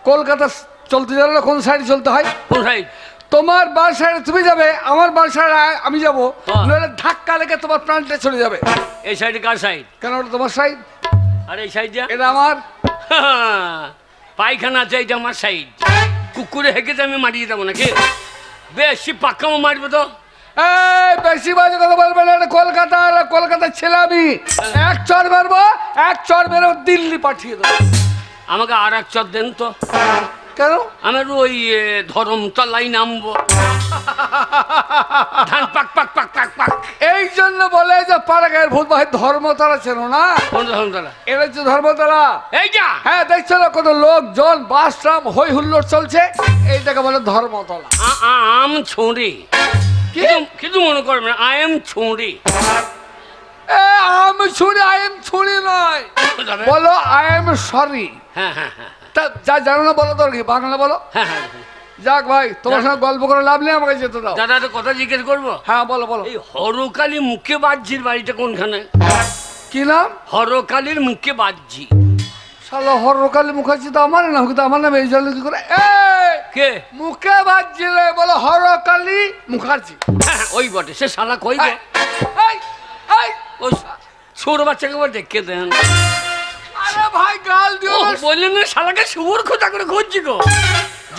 কলকাতা চলতে জানো না কোন সাইডে চলতে হয়? কোন সাইড? তোমার বাস সাইডে তুমি যাবে, আমার বাস সাইডে আমি যাবো, হ্যাঁ। নইলে ধাক্কা লেগে তোমার প্রাণটা চলে যাবে। এই সাইডে কার সাইড? কেন ওটা তোমার সাইড, আর এই সাইড যা এটা আমার। পায়খানা আছে, এইটা আমার সাইড। কুকুরে হেঁকেতে আমি মারিয়ে দেবো নাকি? বেশি পাক্কামো মারবে তো। এই বেশি বাজে কথা বলবে না, এটা কলকাতা, আর কলকাতার ছেলে আমি। এক চর মারবো, এক চর মেরে দিল্লি পাঠিয়ে দেবো। আমাকে আর এক চর দেন তো, কেন? আমি ওই ধরমতলায় নামবো। ধান পাক পাক পাক পাক পাক। এই জন্য বলে যে পাড়াগায়ের ভূত ভাই ধর্মতলা ছিল না, কোন ধরমতলা? এটা হচ্ছে ধর্মতলা। এই যা। হ্যাঁ দেখছো না কত লোকজন বাসরাম হই হুল্লোড় চলছে, এইটাকে বলে ধর্মতলা। আম ছুঁড়ি, কিছু মনে করবে না, আই এম ছুঁড়ি। এ আমি ছুরি, আই এম ছুরি নয়, বলো আই এম সরি। হ্যাঁ হ্যাঁ হ্যাঁ তা যা জানো না বলো, তোর কি বাংলা বলো। হ্যাঁ হ্যাঁ। যাক ভাই, তোমার সঙ্গে গল্প করে লাভ নেই, আমাকে যেতে দাও। দাদা একটা কথা জিজ্ঞেস করবো? হ্যাঁ বলো বলো। এই হরকালী মুখে বাজ্জির বাড়িটা কোনখানে? কি নাম? হরকালীর মুখে বাজ্জি। শালা হরকালী মুখার্জি তো আমার নাম, কিন্তু আমার নাম এই জন্য কি করে? এই কে? মুখে বাজছিলে বলো হরকালী মুখার্জি। হ্যাঁ, ওই বটে, সে শালা কই গো? এই, এই, ও ছোট বাচ্চাকে আবার দেখে দেন। আরে ভাই গাল দিও ও না। বললেন না শালাকে শুয়োর খোঁজা করে খুঁজছি গো।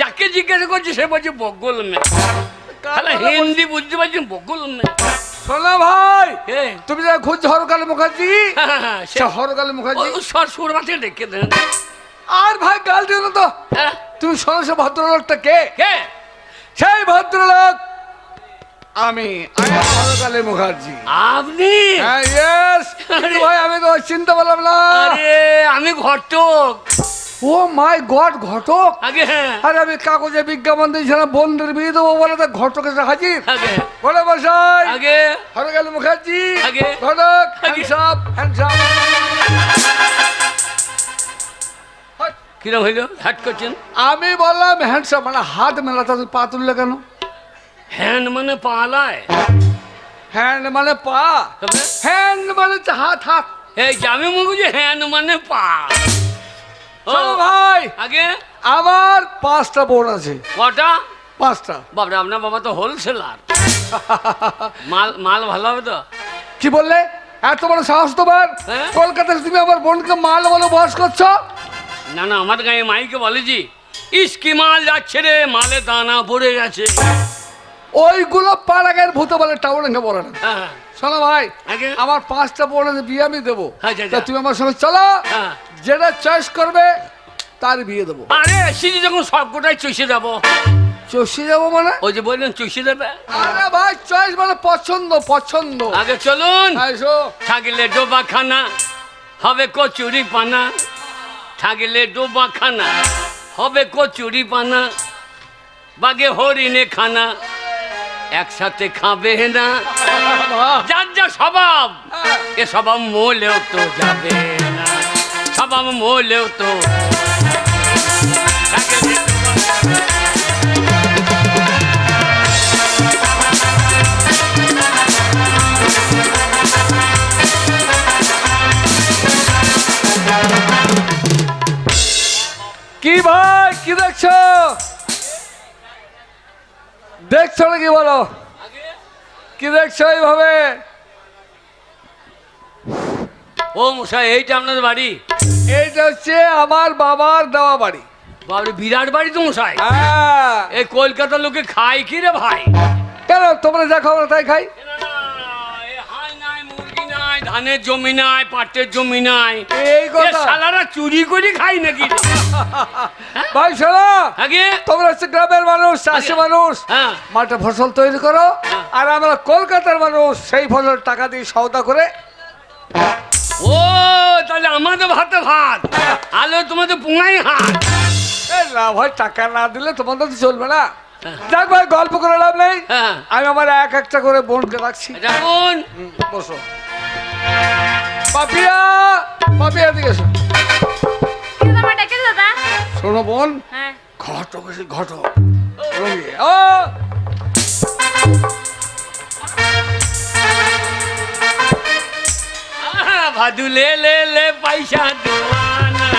যাকে জিজ্ঞাসা করছি সে বলছে বগল মে। শালা হিন্দি বুঝতে পারছি, বগল মে। শোনো ভাই, কে? তুমি যা খুঁজছো হরকালী মুখার্জি, হ্যাঁ, হ্যাঁ, সে হরকালী মুখার্জি। শুয়োর বাচ্চাকে দেখে দেন। আর ভাই গাল দিও না তো। হ্যাঁ, তুমি শোনো, সে ভদ্রলোকটা কে? কে? সেই ভদ্রলোক আমি, হরকালী মুখার্জি। আপনি? হ্যাঁ ইয়েস, ভাই আমি তো চিনতে পারলাম না। আরে আমি ঘটক। ও মাই গড, ঘটক! আগে হ্যাঁ আরে আমি কাগজে বিজ্ঞাপন দিয়েছিলাম বন্ধুর বিয়ে দেবো বলে, তো ঘটক এসে হাজির। আগে বলে মশাই, আগে হরগেল মুখার্জি, আগে। ঘটক, আগে। Hands up. কিরম হইলো হাট করছেন? আমি বললাম হ্যান্ডস আপ, মানে হাত মেলাতে পা তুললে কেন? হ্যান্ড মানে পালায়। হ্যান্ড মানে পা, তবে হ্যান্ড মানে হচ্ছে হাত, হাত। এই জামে মুগুজি হ্যান্ড মানে পা। ও চলো ভাই, আগে আমার 5টা বোন আছে। কটা? 5টা। বাবরে, আপনার বাবা তো হোলসেলার। মাল মাল ভালো হবে তো? কি বললে? এত বড় সাহস তোমার? হ্যাঁ? কলকাতায় তুমি আমার বোনকে মাল বলে বস করছো? না না, আমার গায়ে মাইকে বলেছি ইসকি মাল যাচ্ছে রে, মালে দানা পড়ে গেছে। ওইগুলো পাড়াগায়ের ভূত বলে, টাউনে বলে না। হ্যাঁ শোনো ভাই, আগে আমার 5টা বোনের বিয়ে আমি দেবো। আচ্ছা, তা আচ্ছা। তুমি আমার সঙ্গে চলো, হ্যাঁ। যেটা চয়েস করবে তার বিয়ে দেবো। আরে এসেছি যখন সবকটাই চষে যাবো। চষে যাবো মানে? ওই যে বললেন চষে দেবে। আরে ভাই, চয়েস মানে পছন্দ, পছন্দ। আগে চলুন। এসো। থাকলে ডোবা খানা হবে কচুরি পানা, থাকলে ডোবা খানা হবে কচুরি পানা, বাগে হরিণে খানা একসাথে খাবে না। যার যা স্বভাব, এ স্বভাব মোলেও তো যাবে না, স্বভাব মোলেও তো। থাকলে ডোবা খানা। কি ভাই, কি দেখছো? দেখছো নাকি বলো? কি দেখছো এইভাবে? ও মশাই, এইটা আপনার বাড়ি? এইটা হচ্ছে আমার বাবার দেওয়া বাড়ি। বাবরে, বিরাট বাড়ি তো মশাই। হ্যাঁ। এই কলকাতার লোকে খায় কি রে ভাই? কেন, তোমরা যা খাও তাই খাই। না, না, এ হাল নাই, মুরগি নাই, ধানের জমি নাই, পাটের জমি নাই। এই এ কথা। শালারা চুরি করে খাই নাকি রে? ভাই শোনো, আগে তোমরা হচ্ছে গ্রামের মানুষ, চাষি মানুষ, হ্যাঁ মাঠে ফসল তৈরি করো। হ্যাঁ। আর আমরা কলকাতার মানুষ, সেই ফসল টাকা দিয়ে সওদা করে। ও তাহলে আমাদের ভাতে ভাত, আলো তোমাদের পুঙাই হাত। এ না ভাই, টাকা না দিলে তোমাদের তো চলবে না। হ্যাঁ। যাক ভাই, গল্প করে লাভ নেই। হ্যাঁ আমি আমার এক একটা করে বোনকে রাখছি। দেখুন, বসো। পাপিয়া, পাপিয়া দিকে এসো। কি দাদা ডেকে দাদা? শোনো বোন, হ্যাঁ ঘটক এসে ঘটক রঙিয়ে। ও ভাদু লে লে লে পয়সা দোয়ানা,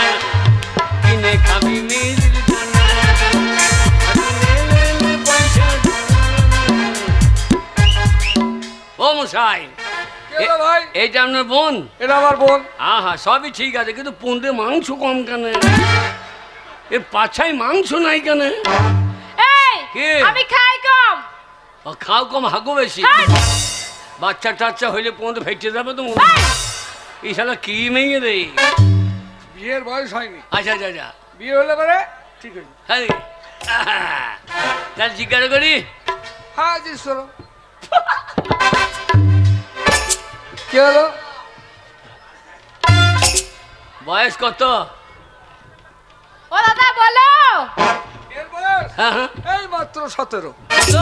কিনে খাবি মিল দানা। ভাদু লে লে লে পয়সা দোয়ানা। ও মশাই, কে রে ভাই? এইটা আপনার বোন? এটা আমার বোন। আহা, সবই ঠিক আছে, কিন্তু পুঁতে মাংস কম কেন? এ পাছায় মাংস নাই কেন? এই কে? আমি খাই কম। ও, খাও কম, হাগো বেশি। হাই! বাচ্চা টাচ্চা হইলে পুঁতে ফেটে যাবে তো। এই! এই শালা কি মেয়ে রে? বিয়ের বয়স হয়নি, আচ্ছা আচ্ছা আচ্ছা, বিয়ে হলে পরে ঠিক আছে। হ্যাঁ তাহলে জিজ্ঞাসা করি, হ্যাঁ জি শোনো। কি হলো? বয়স কত? ও দাদা বলো। বিয়ের বয়স হ্যাঁ হ্যাঁ, এই মাত্র 17। কত?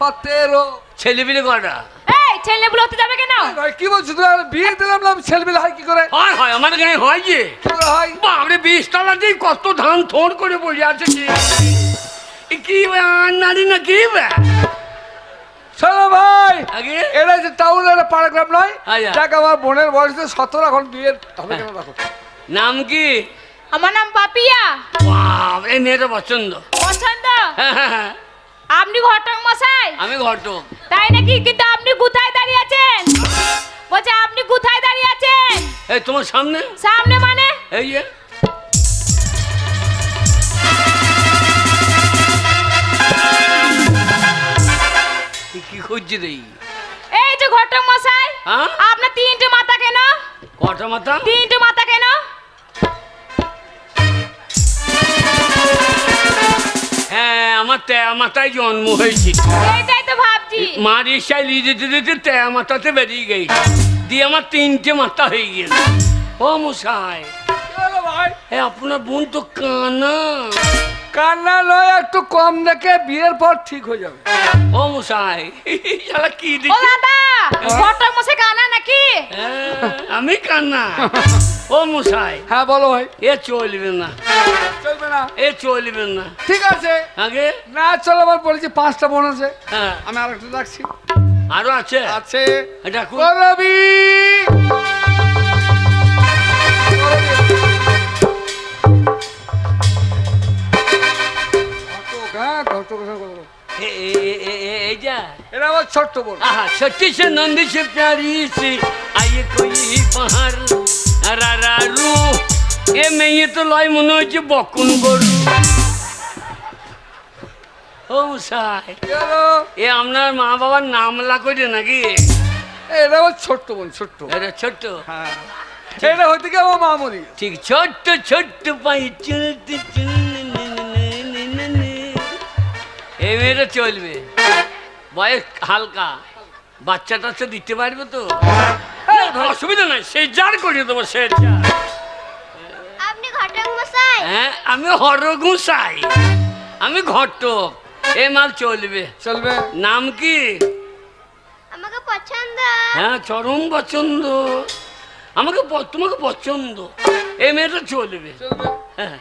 17। ছেলে পিলে কটা? এই ছেলে বুলোতে যাবে কেন? ভাই কি বলছো তুমি? আমি বিয়ে দিলাম না, ছেলেবেলা হয় কি করে? হয় হয়, আমাদের গায়ে হয় যে। কি করে হয়? বাবরে, 20 তলাতেই কত ধান থোড় করে বসে আছে কি? এ কি নারী না কি? শোনো ভাই, আগে এটা যে টাউন, একটা পাড়া গ্রাম নয়। আচ্ছা। যাক, আমার বোনের বয়স 17, এখন বিয়ের হবে কেন দেখো। নাম কি? আমার নাম পাপিয়া। বাব, এই মেয়েটা পছন্দ। পছন্দ? হ্যাঁ হ্যাঁ হ্যাঁ, আপনি ঘটক মশাই? আমি ঘটক। তাই নাকি? কিন্তু আপনি কোথায় দাঁড়িয়ে আছেন? বলছে আপনি কোথায় দাঁড়িয়ে আছেন? এই তোমার সামনে, সামনে মানে? এই যে। কি খুঁজছি রে? এই যে ঘটক মশাই, হ্যাঁ? আপনার 3টে মাথা কেন? কটা মাথা? 3টে মাথা কেন? হ্যাঁ, আমার তেয়া মাথায় জন্ম হয়েছে। এইটাই তো ভাবছি। মার ইচ্ছায় লিয়ে যেতে যেতে তেয়া মাথাতে বেরিয়ে গেছে, দিয়ে আমার 3টে মাথা হয়ে গেল। ও মশাই, কি হলো ভাই? ভাই এ আপনার বোন তো কানা। কান্না নয়, একটু কম দেখে বিয়ের পর ঠিক হয়ে যাবে। ও মশাই শালা কি ও দিচ্ছে? দাদা ঘটক মশাই কানা নাকি? আমি কান্না। ও মশাই হ্যাঁ বলো ভাই। এ চলবে না, চলবে না? এ চলবে না। ঠিক আছে, আগে না চলো, আমার বলেছি 5টা বোন আছে, হ্যাঁ আমি আরেকটা রাখছি। আরো আছে আছে এটা করবি। এই যা এটা আমার ছোট্ট বোন। आहा छोटी से नंदी से प्यारी सी आइए कोई बाहर रू ए मैं ये तो लाई মনে হচ্ছে বকুন গরু। ও মশাই কি হলো? এ আপনার মা বাবার নামলা করে নাকি? এটা আমার ছোট্ট বোন, ছোট্ট। এটা ছোট্ট, হ্যাঁ, এটা হইতে কি আমার মা মরি। ঠিক ছোট্ট ছোট্ট পাই চলতে এই মেয়েটা চলবে, বয়স হালকা, বাচ্চা টাচ্চা দিতে পারবে তো? অসুবিধা নাই, সে জার করিয়ে দেবো, সে জার। আপনি ঘটক মশাই? হ্যাঁ আমি হরগুসাই, আমি ঘটক। এ মাল চলবে। চলবে। নাম কি? আমাকে পছন্দ। হ্যাঁ চরম পছন্দ, আমাকে তোমাকে পছন্দ। এই মেয়েটা চলবে। চলবে। হ্যাঁ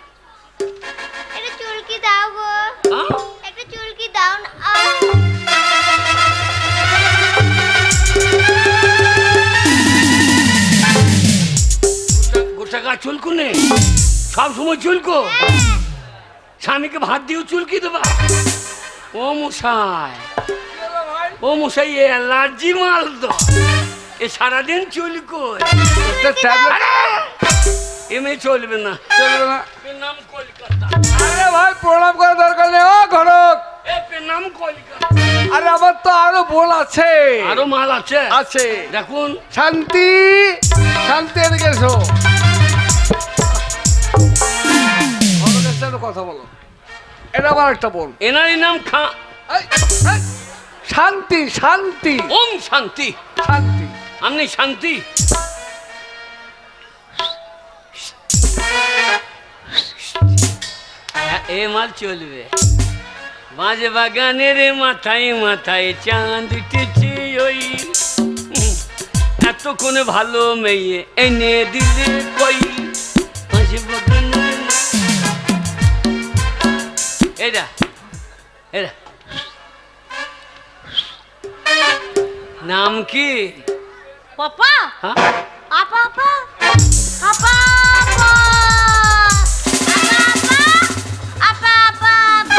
একটা চুলকি দাও গো, হ্যাঁ? একটা চুলকি দাও না। গোটা গা চুলকো নেই, সব সময় চুলকো? স্বামীকে ভাত দিয়েও চুলকি দেবা? ও মশাই, কি হলো ভাই? ও মশাই অ্যালার্জি মাল তো, এ সারাদিন চুলকো। একটা ট্যাবলেট। এ মেয়ে চলবে না। চলবে না? এর নাম কলকাতা। আরে ভাই প্রণাম করার দরকার নেই। ও ঘটক, এর নাম কলকাতা। আরে আমার তো আরো বোন আছে। আরো মাল আছে? আছে। দেখুন শান্তি, শান্তি এদিকে এসো। ঘটকের সাথে কথা বলো। এটা আমার একটা বোন। এনারই নাম এই, এই, শান্তি, শান্তি, ওম শান্তি। শান্তি। আপনি শান্তি? এ মাল চলবে। মাঝ বাগানের মাথায় মাথায় চাঁদ উঠেছে ওই, এতক্ষণে ভালো মেয়ে এনে দিলে কই। মাঝ বাগানের এরা এরা নাম কি? পাপা হ্যাঁ আপা আপা আপা আপা আপা আপা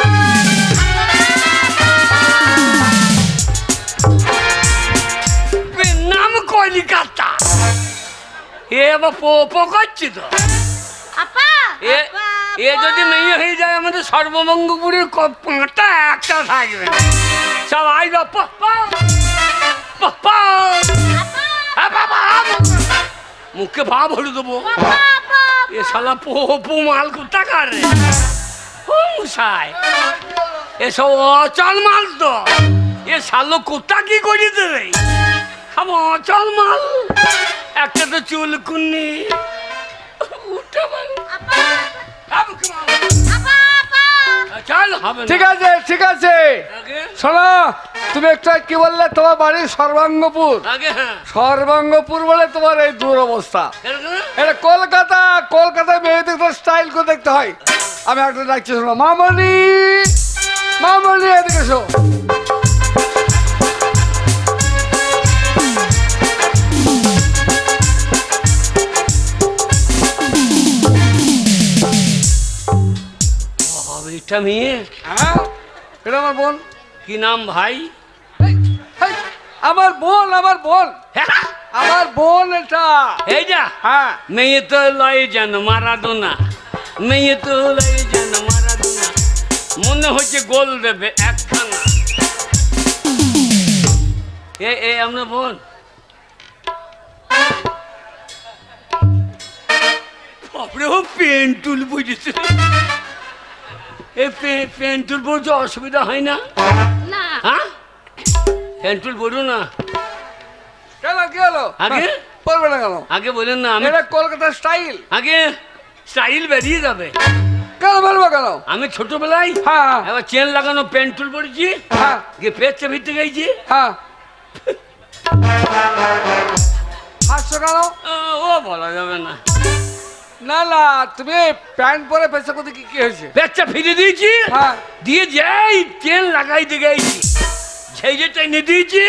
নাম কলিকাতা। এ আবার পো করছি তো। আপা এ এ যদি মেয়ে হয়ে যায় আমাদের সর্বমঙ্গপুরের পাঁটা একটা থাকবে না। সব আই বাপ্পা মুখে ভাব ভরে দেবো। এ শালা পো মাল কোথা কারে? ও মশাই এসব অচল মাল তো। এ শালো কোথা কি করে দেবে? অচল মাল, একটা তো চুল কুন্নি উঠে চল হবে না। ঠিক আছে, ঠিক আছে। আগে শোনো, তুমি একটা কি বললে তোমার বাড়ি সর্বাঙ্গপুর? আগে হ্যাঁ সর্বাঙ্গপুর বলে তোমার এই দুরবস্থা। এরকম না? এটা কলকাতা। কলকাতায় মেয়েদের তো স্টাইল করে দেখতে হয়। আমি একটা ডাকছি, শোনো। মামনি, মামনি এদিকে এসো। এটা মেয়ে? হ্যাঁ, এটা আমার বোন। কি নাম ভাই? এই, এই, আমার বোন, আমার বোন, হ্যাঁ, আমার বোন এটা। এই যা হ্যাঁ, মেয়ে তো লয় যেন মারাদোনা, মেয়ে তো লয় যেন মারাদোনা, মনে হচ্ছে গোল দেবে একখানা। এ আমরা বোন। বাপরে ও পেন্টুল বুঝেছে। এ পেন্টুল বুঝতে অসুবিধা হয় না? না হ্যাঁ পেন্টুল বলুন না। কেন, কি হলো? আগে? বলবে না কেন? আগে বলেন না। আমি এটা কলকাতার স্টাইল। আগে স্টাইল বেরিয়ে যাবে। কেন বলবো কেন? আমি ছোটবেলায় হ্যাঁ হ্যাঁ এবার চেন লাগানো প্যান্ট টুল পরেছি, হ্যাঁ গিয়ে পেটটা ভিতরে গেছি। হ্যাঁ হাসছো কেন? ও বলা যাবে না। না না, তুমি প্যান্ট পরে পেশা করতে কি কি হয়েছে? পেটটা ফিরে দিয়েছি, হ্যাঁ দিয়ে যাই চেন লাগাইতে গেছি, সেই যে টেনে দিয়েছি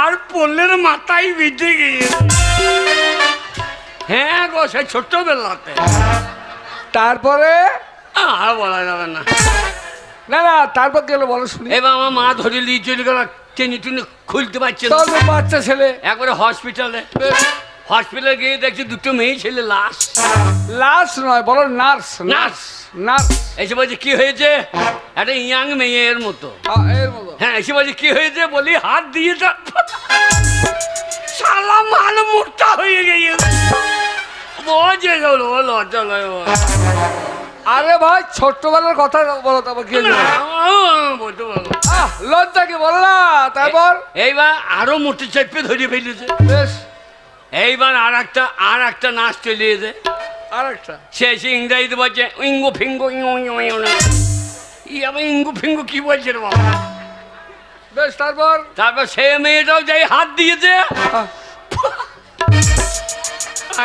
আর পল্লের মাথায় বিঁধে গিয়ে। হ্যাঁ গো, সেই ছোট্টবেলাতে। তারপরে? আর বলা যাবে না। না না, তারপর গেল বলো শুনি। এবার আমার মা ধরে নিয়ে চলে গেল, টেনে টুনে খুলতে পারছে না। তবে বাচ্চা ছেলে একবারে হসপিটালে। হসপিটালে গিয়ে দেখছি দুটো মেয়ে ছেলে লাশ। লাশ নয়, বলো নার্স। নার্স। নার্স এসে বলছে কি হয়েছে? একটা ইয়াং মেয়ের মতো। এর মতো। হ্যাঁ, এসে বলছে কি হয়েছে? বলি হাত দিয়ে শালা মাল মোটা হয়ে গিয়ে বোঝে গেল। লজ্জা লাগে। আরে ভাই, ছোট্টবেলার কথা বলো, তারপর কি হয়েছে? বলতে পারবো। লজ্জা কি বলো না। তারপর এইবার আরো মোটে চেপে ধরে ফেলেছে। বেশ, এইবার আর একটা নাচ চলে এসে আর একটা সে এসে ইংরাজিতে বলছে ইঙ্গো ফিঙ্গো আবার ইঙ্গু ফিঙ্গু কি বলছে রে বাবা। বেশ, তারপর সে মেয়েটাও যাই হাত দিয়েছে, হ্যাঁ,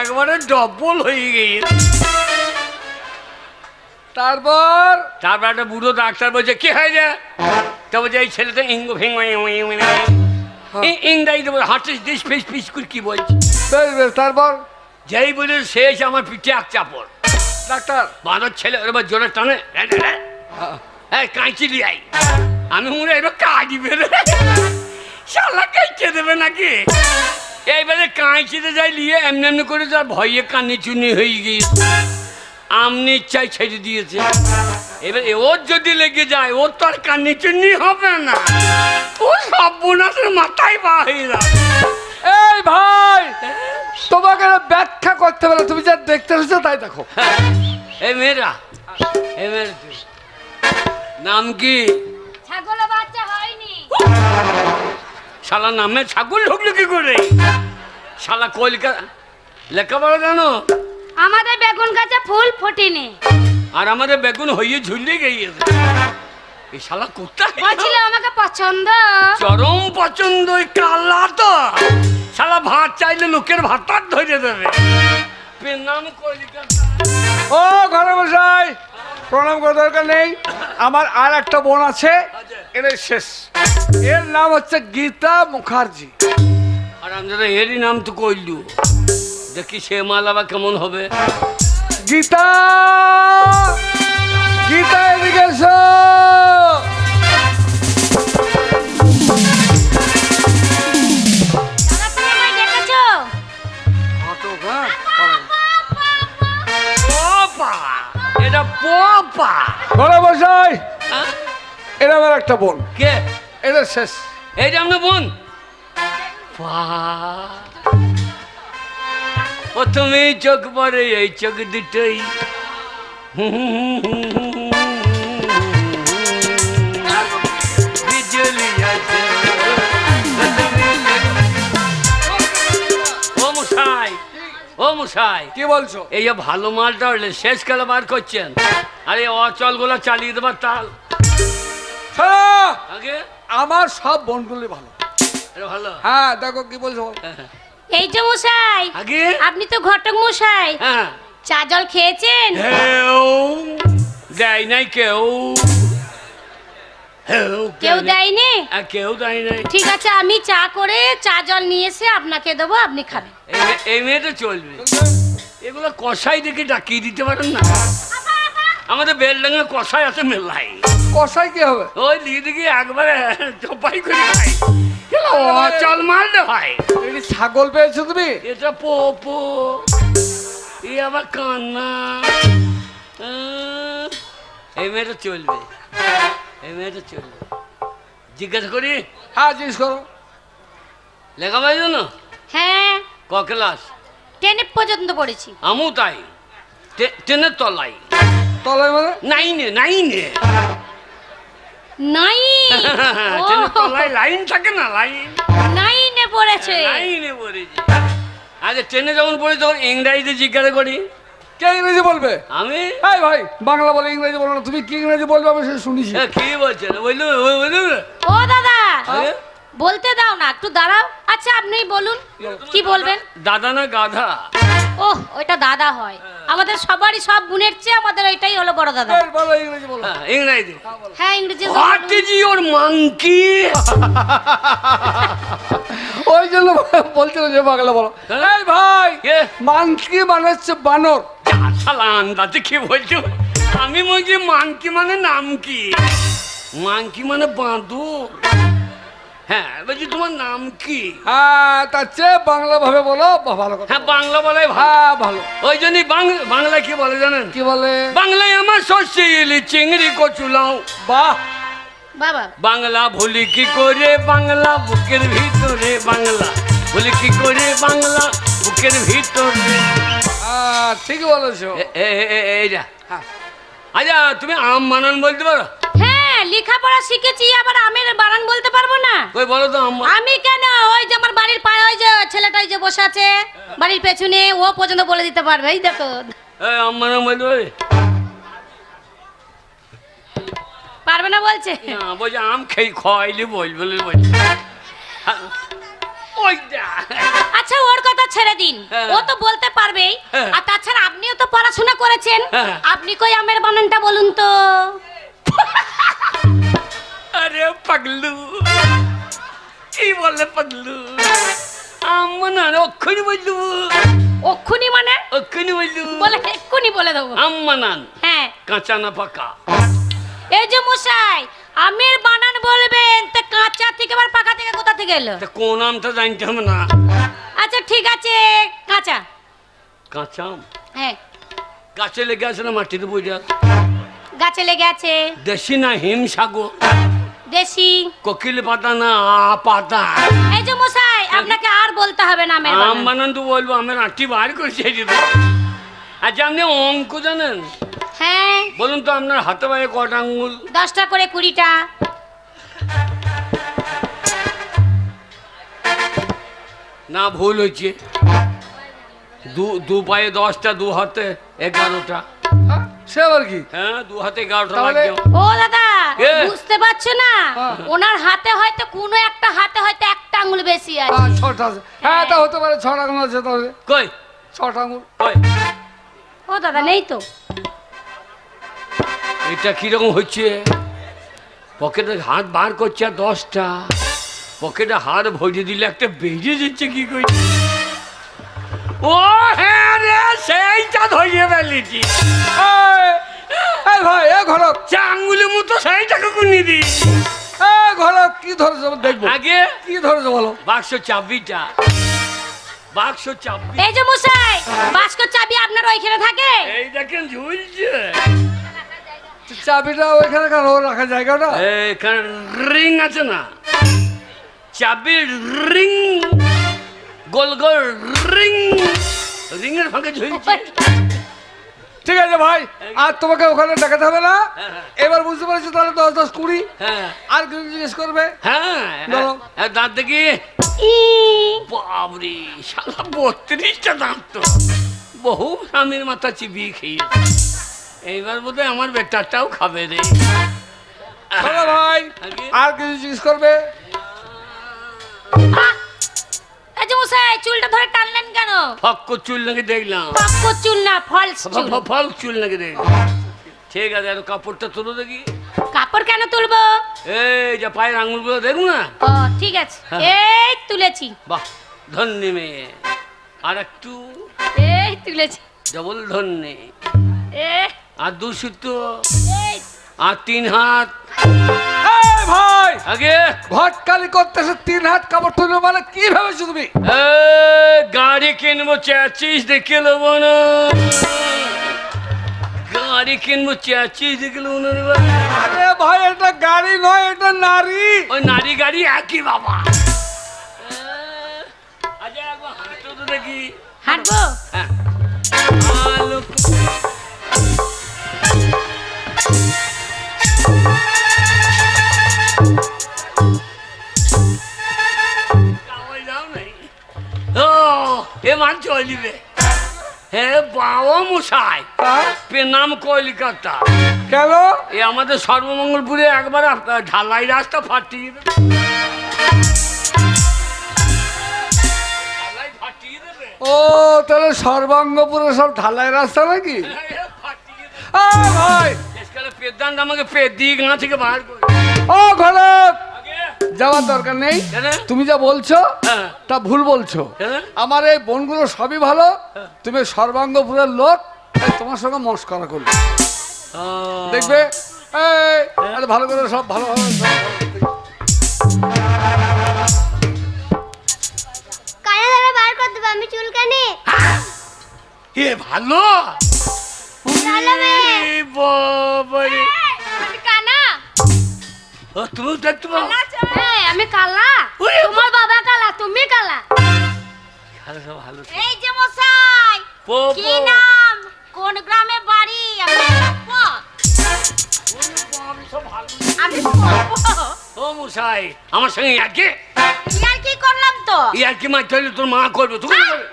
একবারে ডবল হয়ে গিয়েছে। তারপর একটা বুড়ো ডাক্তার বলছে কি হয়েছে? তা বলছে এই ছেলেটা ইঙ্গু ফিঙ্গো ইংরাজিতে বলে হাঁটিস দিস ফিস ফিস করে কি বলছে। বেশ বেশ, তারপর যেই বলে সে এসে আমার পিঠে এক চাপড়। ডাক্তার বাঁধর ছেলে এবার জোরে টানে, হ্যাঁ কাঁচি লিয়াই। আমি মনে এবার কাঁচি বেরো, শালা কাঁচে দেবে নাকি। এইবারে কাঁচিতে যাই নিয়ে এমনি এমনি করে তার ভয়ে কান্নি চুনি হয়ে গিয়েছে। আমনি ইচ্ছায় ছেড়ে দিয়েছে। এবার ওর যদি লেগে যায় ওর তো আর কান্নি চুনি হবে না, ও সব বোনাসের মাথায় পা হয়ে যাবে। এই ভাই, তোমাকে ব্যাখ্যা করতে পারো, তুমি যা দেখতে এসেছো তাই দেখো। এই মেয়েরা, এই মেয়েরা নাম কি? ছাগল বাচ্চা হয়নি। শালা নামে ছাগল ঢুকলো কি করে? শালা কলকাতা লেখাপড়া জানো? আমাদের বেগুন গাছে ফুল ফোটেনি। আর আমাদের বেগুন হয়ে ঝুলে গিয়েছে। এই শালা কোথায়? বলছিল আমাকে পছন্দ। চরম পছন্দ। ওই কালা তো শালা ভাত চাইলে লোকের ভাতার ধরে দেবে। নাম কলকাতা। ও ঘরে বসাই, প্রণাম করার দরকার নেই। আমার আর একটা বোন আছে, এর শেষ। এর নাম হচ্ছে গীতা মুখার্জি। আর আমরা এরই নাম তো কইলু। দেখি সে মাল আবার কেমন হবে। গীতা, গীতা এদিকে এসো। দাদা তুমি আমায় ডেকেছো? পোপা, এটা পোপা। ঘরে বসাই, হ্যাঁ? এর আমার একটা বোন, কে? এটা শেষ। এই যে আপনার বোন। প্রথমে চোখ পরে এই চোখ দুটোই বিজলি আছে। ও মশাই, ও মশাই, কি বলছো? এই যে ভালো মালটা হলে শেষ কালে বার করছেন। আরে অচল গুলো চালিয়ে দেবার তাল। শোনো, আগে আমার সব বোনগুলি ভালো। এটা ভালো। হ্যাঁ, দেখো কি বলছো। এই যে মশাই, আগে আপনি তো ঘটক মশাই, হ্যাঁ, চা জল খেয়েছেন? দেয় নাই কেউ। কেউ দেয়নি? কেউ দেয় নাই। ঠিক আছে, আমি চা করে চা জল নিয়ে এসে আপনাকে দেবো, আপনি খাবেন। এই মেয়েটা চলবে। এগুলো কষাই দেখে ডাকিয়ে দিতে পারেন না? আমাদের বেলডাঙ্গা কষাই আছে মেলাই। কষাই কি হবে? ওই দিদিকে একবারে চপাই করে খাই। অচল মারলে হয়। এই ছাগল পেয়েছো তুমি? এটা পোপো, এই আবার কান্না। এই মেয়েটা চলবে, এই মেয়েটা চলবে। জিজ্ঞাসা করি? হ্যাঁ, জিজ্ঞেস করো। লেখাপড়ার জন্য হ্যাঁ, ক ক্লাস? 10 পর্যন্ত পড়েছি। আমু তাই, ট্রেনের তলায়। তলায় মানে? নাইনে, নাইনে। নাই ট্রেনের তলায় লাইন থাকে না, লাইন। নাইনে পড়েছে। লাইনে পড়েছি। আচ্ছা, ট্রেনে যখন পড়ি তখন ইংরাজিতে জিজ্ঞাসা করি? কে ইংরেজি বলবে? আমি এই ভাই বাংলা বলে ইংরেজি বলো না, তুমি কি ইংরেজি বলবে আমি সেটা শুনেছি। কি বলছেন বললু বললু ও দাদা আগে? বলতে দাও না, একটু দাঁড়াও। আচ্ছা আপনি বলুন কি বলবেন। দাদা না গাধা? ওহ ওইটা দাদা হয়, আমাদের সবারই সব গুণের চেয়ে আমাদের ওইটাই হলো বড় দাদা। এই বলো ইংরেজি বলো। হ্যাঁ, ইংরেজি। হ্যাঁ ইংরেজি হোয়াট ইজ ইওর মাংকি? ওই জন্য বলছিল যে বাংলা বলো। হ্যাঁ? এই ভাই কে? মানকি মানে হচ্ছে বানর। শালা আন্দাজে কি বলছো? আমি বলছি মাংকি মানে নাম কি? মাংকি মানে বাঁদর। হ্যাঁ বলছি তোমার নাম কি? হ্যাঁ তার চেয়ে বাংলা ভাবে বলো ভালো কথা। হ্যাঁ বাংলা বলাই ভালো। হ্যাঁ ভালো। ওই জন্যই বাংলায় কি বলে জানেন? কি বলে? বাংলায় আমার সর্ষে ইলি চিংড়ি কচুলাও। বাহ, বাবা বাংলা ভুলি কি করে, বাংলা বুকের ভিতরে, বাংলা ভুলি কি করে, বাংলা বুকের ভিতরে। হ্যাঁ ঠিকই বলেছো। এইটা হ্যাঁ। আচ্ছা তুমি আম বানান বলতে পারো? হ্যাঁ লেখাপড়া শিখেছি, আবার আমের বানান বলতে পারবো না? কই বলো তো আম। আমি কেন, ওই যে আমার বাড়ির পায়ে ওই যে ছেলেটাই যে বসে আছে বাড়ির পেছনে, ও পর্যন্ত বলে দিতে পারবে। এই দেখো এই আম বানান বলতে পারি? পারবে না বলছে। না বলছি আম খেয়ে খাইলে বলবো বলছি। ওইটা আচ্ছা ওর কথা ছেড়ে দিন, হ্যাঁ। ও তো বলতে পারবেই। হ্যাঁ। আর তাছাড়া আপনিও তো পড়াশোনা করেছেন, হ্যাঁ। আপনি কই আমের বানানটা বলুন তো। আরে পাগলু কি বলে পাগলু? আম বানান অক্ষরি বললু, অক্ষুনি মানে অক্ষরি বললু। বলে এক্ষুনি বলে দেবো। আম বানান হ্যাঁ কাঁচা না পাকা? এই যে মশাই আমের বানান বলবেন, তা কাঁচা থেকে আবার পাকা থেকে কোথা থেকে এলো? তা কোন আমটা জানতাম না। আচ্ছা ঠিক আছে কাঁচা। কাঁচা আম হ্যাঁ গাছে লেগে আছে না মাটিতে বইটা? গাছে লেগে আছে। দেশি না হিমসাগর? দেশি। কোকিল পাতা না পাতা? এই যে মশাই আপনাকে আর বলতে হবে না আমের আম বানান। বানান তো বলবো, আমের আটি বার করছে। আচ্ছা আপনি অঙ্ক জানেন? হ্যাঁ বলুন তো আপনার হাতে পায়ে কটা আঙ্গুল? 10টা করে 20টা। না ভুল হয়েছে, দু পায়ে 10টা, দু হাতে 11টা। হ্যাঁ, সে আবার কি? হ্যাঁ দু হাতে 11টা তাহলে? লাগছে। ও দাদা কে? বুঝতে পারছো না, ওনার হাতে হয়তো কোনো একটা হাতে হয়তো একটা আঙুল বেশি আছে। হ্যাঁ, 6টা আছে। হ্যাঁ তা হতে পারে 6টা আঙুল আছে তাহলে। কই 6টা আঙুল। কই ও দাদা নেই তো। এটা কিরকম হচ্ছে? পকেটে হাত বার করছে 10টা, পকেটে হাত ভরিয়ে দিলে একটা বেরিয়ে যাচ্ছে কি করছে? ও হ্যাঁ রে সেইটা ধরিয়ে ফেলেছি। এই ভাই এ ঘরক, আঙ্গুলের মতো সেইটাকে কুনি দি। এ ঘরক কি ধরেছো দেখবো। আগে কি ধরেছো বলো। বাক্স চাবিটা, বাক্স চাবি। এই যে মশাই বাস্কর চাবি আপনার ওইখানে থাকে? এই দেখেন ঝুলছে। চাবিটা ওইখানে কেন রাখা জায়গাটা? এখানে রিং আছে না, চাবির রিং, গোল গোল রিং, রিং এর ফাঁকে ঝুলছে। ঠিক আছে ভাই, আর তোমাকে ওখানে দেখাতে হবে না। হ্যাঁ। এবার বুঝতে পারছি তাহলে 10 10 20। হ্যাঁ আর কিছু জিজ্ঞেস করবে? হ্যাঁ বলো। দাঁত দেখি। ই বাবরে শালা 32টা দাঁত তো, বহু স্বামীর মাথা চিবিয়ে খেয়েছে। এইবার বোধহয় আমার বেটারটাও খাবে রে। চলো ভাই, আগে? আর কিছু জিজ্ঞেস করবে? আহ! এই যে মশাই চুলটা ধরে টানলেন কেন? ফক্ক চুল নাকি দেখলাম? পাক্কো চুল না ফলস চুল। ফল চুল নাকি দেখলাম? ঠিক আছে আর কাপড়টা তুলো দেখি। কাপড় কেন তুলবো? এই যে পায়ের আঙুলগুলো দেখুন না। ও ঠিক আছে হ্যাঁ। এই তুলেছি, বাহ ধন্যে মেয়ে। আর একটু এই তুলেছি, ডবল ধন্যে। এ আর 2 সুতো, এই আর 3 হাত। এই ভাই, আগে ভটকালি করতেছে 3 হাত কাপড় তুলবে মানে কি ভেবেছো তুমি? গাড়ি কিনবো চেঁচিস দেখে নেবো না, গাড়ি কিনবো চেঁচিস দেখে নেবো না রে বাবা। আরে ভাই এটা গাড়ি নয়, এটা নারী। ওই নারী গাড়ি একই বাবা। আচ্ছা একবার হাঁটো তো দেখি। হাঁটবো? হ্যাঁ আলো। কামাই যাও নাই। ও এ মান চলিবে। হে বাবা মশাই, হ্যাঁ? পেনাম কলকাতা। কেন? এ আমাদের সর্বমঙ্গলপুরে একবার ঢালাই রাস্তা ফাটিয়ে দেবে। ঢালাই ফাটিয়ে দেবে। ও তাহলে সর্বাঙ্গপুরে সব ঢালাই রাস্তা নাকি? ফাটিয়ে দেবে। ভাই, শেষকালে পেদান্ত আমাকে পেদ দিয়ে গাঁ থেকে বার করে। ও ঘটক, আগে? যাওয়ার দরকার নেই। কেন? তুমি যা বলছো হ্যাঁ। তা ভুল বলছো। কেন? আমার এই বোনগুলো সবই ভালো, তুমি সর্বাঙ্গপুরের লোক, তাই তোমার সঙ্গে মস্করা করবে। ও, দেখবে এই, আরে ভালো করে সব ভালো ভালো কানে ধরে বার করে দেবো আমি চুলকানি। এ ভালো। ভালো মেয়ে। এ বাবা রে। আমি কানা। ও, তুমিও দেখতে পাও? হ্যাঁ, আমি কালা। ওরে তোমার বাবা কালা, তুমি কালা। ভালো, সব ভালো। এই যে মশাই, পো, কি পো। নাম, কোন গ্রামে বাড়ি? আমি বলবো। আমি বলবো। ও মশাই, আমার সঙ্গে ইয়াকে ইয়ার কি করলাম তো? ইয়াকে মারতে হলে তোর মা করবে, তোকে করবে।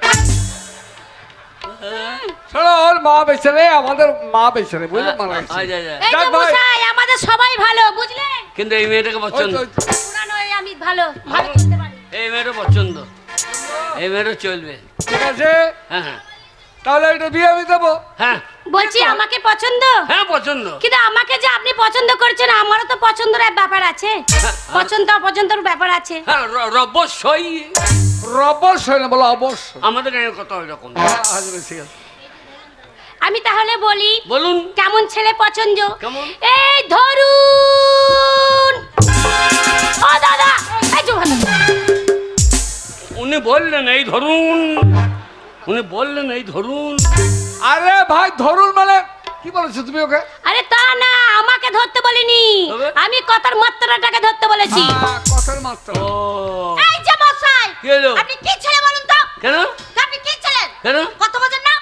শোনো, ওর মা বেঁচে নেই, আমাদের মা বেঁচে নেই, বুঝলে? মারা গেছে। আয়, আয়, আয়। এই যে যাক ভাই। মশাই, আমাদের সবাই ভালো, বুঝলে? কিন্তু এই মেয়েটাকে ওই পছন্দ, তো, ওই তো। পুরানো এই আমি ভালো ভালো করতে পারি। এই মেয়েটা পছন্দ, এই মেয়েটা চলবে। ঠিক আছে, হ্যাঁ হ্যাঁ তাহলে এটা বিয়ে আমি দেবো। হ্যাঁ বলছি আমাকে পছন্দ, হ্যাঁ পছন্দ। কিন্তু আমাকে যে আপনি পছন্দ করছেন, আমারও তো পছন্দের এক ব্যাপার আছে। পছন্দ অপছন্দের ব্যাপার আছে। হ্যাঁ অবশ্যই অবশ্যই না, বলো অবশ্যই। আমাদের গায়ে কথা ওই রকম। আসবে, ঠিক আছে। আমি তাহলে বলি, বলুন কেমন ছেলে পছন্দ? কেমন? এই ধরুন, ও দাদা, এই যে ভালো। উনি বললেন এই ধরুন, উনি বললেন এই ধরুন। আরে ভাই, ধরুন মানে কি বলেছো তুমি ওকে? আরে তা না, আমাকে ধরতে বলিনি, তবে? আমি কথার মাত্রাটাকে ধরতে বলেছি। কথার মাত্রা। ও এই যে মশাই, কি হলো? আপনি কি ছেলে বলুন তো? কেন আপনি কি ছেলে? কেন? কত বোঝেন না?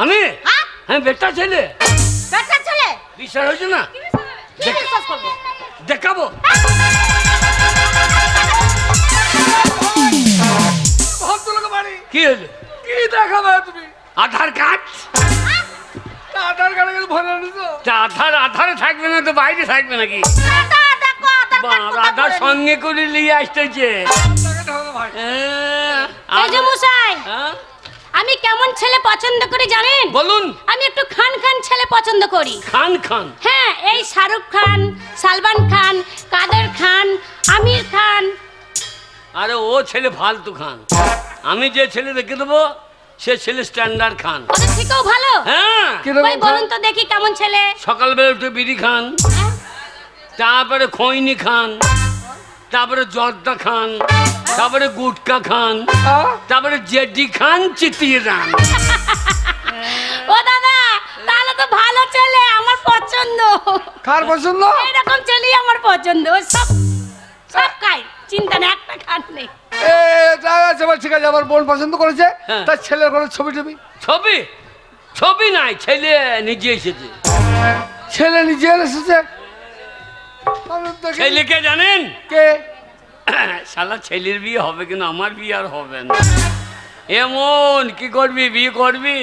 আমি হ্যাঁ? আমি বেটা ছেলে, বেটা ছেলে? বিশ্বাস হয়েছে না? কি বিশ্বাস করবো? দেখাবো। ভদ্রলোক বাড়ি কি হলো? কি দেখাবে তুমি? আধার কার্ড? তা আধার কার্ডে গেলে ভরে নিছো? তা আধারে থাকবে না তো বাইরে থাকবে নাকি? দাদা, দেখো, আধার কার্ড কোথায় আধার পড়ে? সঙ্গে করে নিয়ে আসতেছে। তাকে ঢালো ভাই। এই যে মশাই, হ্যাঁ? আমি কেমন ছেলে পছন্দ করি জানেন? বলুন। আমি একটু খান খান ছেলে পছন্দ করি। খান খান? হ্যাঁ, এই শাহরুখ খান, সালমান খান, কাদের খান, আমির খান। আরে ও ছেলে ফালতু খান, আমি যে ছেলে দেখে দেবো সে ছেলে স্ট্যান্ডার্ড খান। ওদের থেকেও ভালো। হ্যাঁ, কিরকম ওই বলুন তো দেখি কেমন ছেলে? সকালবেলা উঠে বিড়ি খান, হ্যাঁ? তারপরে খৈনি খান, তারপরে জর্দা খান, তারপরে গুটকা খান, তারপরে জেডি খান, চিতিয়ে যান। ও দাদা, তাহলে তো ভালো ছেলে, আমার পছন্দ। কার পছন্দ? এরকম ছেলেই আমার পছন্দ। ও সব সব খাই, চিন্তা নেই, একটা খান নেই। ঠিক আছে, আমার বোন পছন্দ করেছে, হ্যাঁ। তার ছেলের কোনো ছবি টবি? ছবি ছবি নাই, ছেলে নিজে এসেছে। ছেলে নিজে এসেছে? তাহলে দেখি। ছেলেকে জানেন? কে? শালা ছেলের বিয়ে হবে কিন্তু আমার বিয়ে আর হবে না। এমন কি করবি, বিয়ে করবি?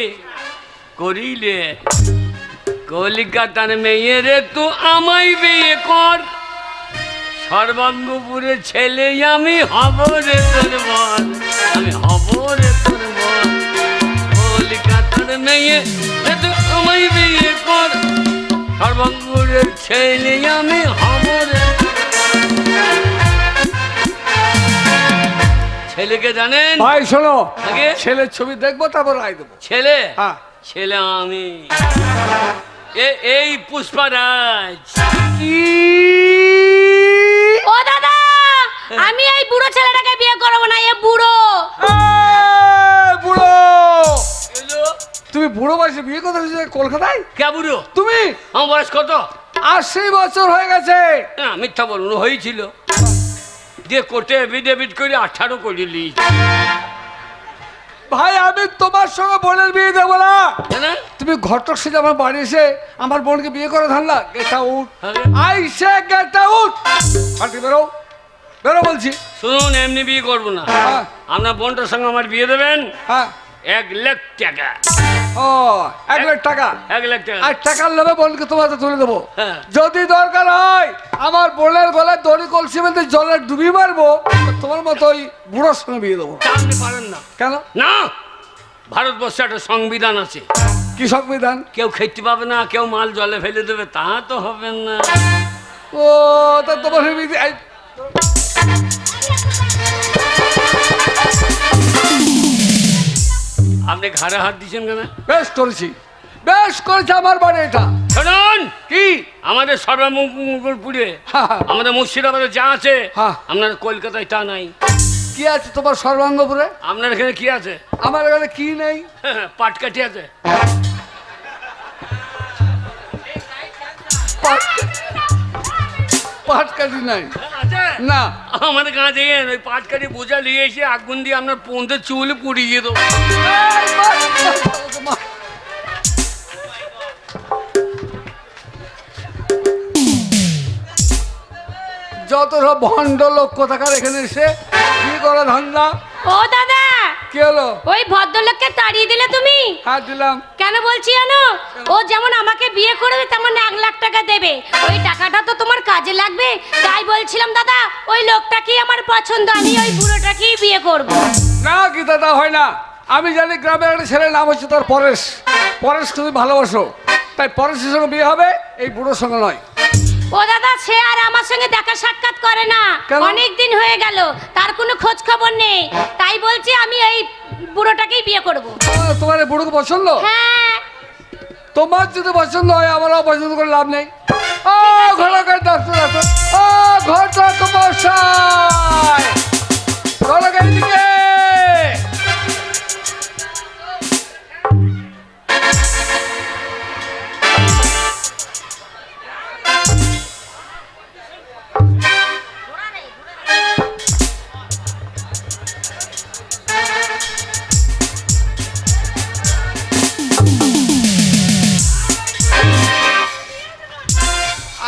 করিলে কলিকাতার মেয়ে রে, তু আমায় বিয়ে কর, সর্বাঙ্গপুরের ছেলে আমি হব রে তোর বল, আমি হব রে তোর বল। কলিকাতার মেয়ে রে, তু আমায় বিয়ে কর, সর্বাঙ্গপুরের ছেলে আমি হব রে। ছেলেকে জানেন? ভাই শোনো, আগে? ছেলের ছবি দেখবো, তারপর রায় দেবো। ছেলে? হ্যাঁ। ছেলে আমি, এই পুষ্পারাজ। ও দাদা, আমি এই বুড়ো ছেলেটাকে বিয়ে করবো না, এ বুড়ো। বুড়ো, তুমি বুড়ো বয়সে বিয়ে করতে হয়েছে কলকাতায়? কে বুড়ো? তুমি? আমার বয়স কত? 80 বছর হয়ে গেছে। না, মিথ্যা বলুন, হয়েছিল। দিয়ে কোর্টে এফিডেভিট করে 18 করিলি। ভাই, আমি তোমার সঙ্গে বোনের বিয়ে দেবো না। জানেন? তুমি ঘটক সেজে আমার বাড়ি এসে আমার বোনকে বিয়ে করে ধানলা। গেট আউট, আরে। I say get out. হাঁটি বেরো, বেরো বলছি। শুনুন, এমনি বিয়ে করবো না। হ্যাঁ। আপনার বোনটার সঙ্গে আমার বিয়ে দেবেন, হ্যাঁ, 1,00,000 টাকা। ও 1,00,000 টাকা। 1,00,000 টাকা। আর টাকার লোভে বোনকে তোমাকে তুলে দেবো। হ্যাঁ। যদি দরকার হয় আমার বোনের গলায় দড়ি কলসি বেঁধে জলে ডুবি মারবো, তোমার মতো ওই বুড়োর সঙ্গে বিয়ে দেবো। তা আপনি পারেন না। কেন? না, ভারতবর্ষে একটা সংবিধান আছে, কি সংবিধান? কেউ খেতে পাবে না, কেউ মাল জলে ফেলে দেবে, তা তো হবে না। ও তা তোমার আপনি ঘাড়ে হাত দিচ্ছেন কেন? বেশ করেছি, বেশ করেছি। আমার বাড়ি এটা। শুনুন, কি? আমাদের সর্বমঙ্গলপুরে, হ্যাঁ, হ্যাঁ। আমাদের মুর্শিদাবাদে যা আছে, হ্যাঁ। আপনার কলকাতায় তা নাই। কি আছে তোমার সর্বাঙ্গপুরে? আপনার এখানে কি আছে? আমার এখানে কি নেই? পাটকাঠি আছে। পাটকাঠি নাই? আছে না। আমাদের কাছে ওই পাটকাঠি বোঝা নিয়ে এসে আগুন দিয়ে আপনার পৌঁছে চুল পুড়িয়ে দেবো। যত সব ভণ্ড লোক কোথাকার এখানে এসে কি করে ধান্দা। ও দাদা, কি হলো? ওই ভদ্রলোককে তাড়িয়ে দিলে তুমি? হ্যাঁ দিলাম। কেন বলছি জানো? ও যেমন আমাকে বিয়ে করবে তেমন 1,00,000 টাকা দেবে। ওই টাকাটা তো তোমার কাজে লাগবে, তাই বলছিলাম দাদা ওই লোকটাকেই আমার পছন্দ, আমি ওই বুড়োটাকেই বিয়ে করব। না কি দাদা হয় না। আমি জানি গ্রামের একটা ছেলের নাম হচ্ছে তার পরেশ। পরেশ তুমি ভালোবাসো, তাই পরেশের সঙ্গে বিয়ে হবে, এই বুড়োর সঙ্গে নয়। ও দাদা, সে আর আমার সঙ্গে দেখা সাক্ষাৎ করে না, কেন? অনেক দিন হয়ে গেল, তার কোনো খোঁজ খবর নেই, তাই বলছি আমি এই বুড়োটাকেই বিয়ে করব। তোমার এই বুড়োকে পছন্দ? হ্যাঁ। তোমার যদি পছন্দ হয় আমারও পছন্দ করে লাভ নেই। ও ঘটকের ডাক্তার আছে, ও ঘটক মশাই, ঘটকের দিকে।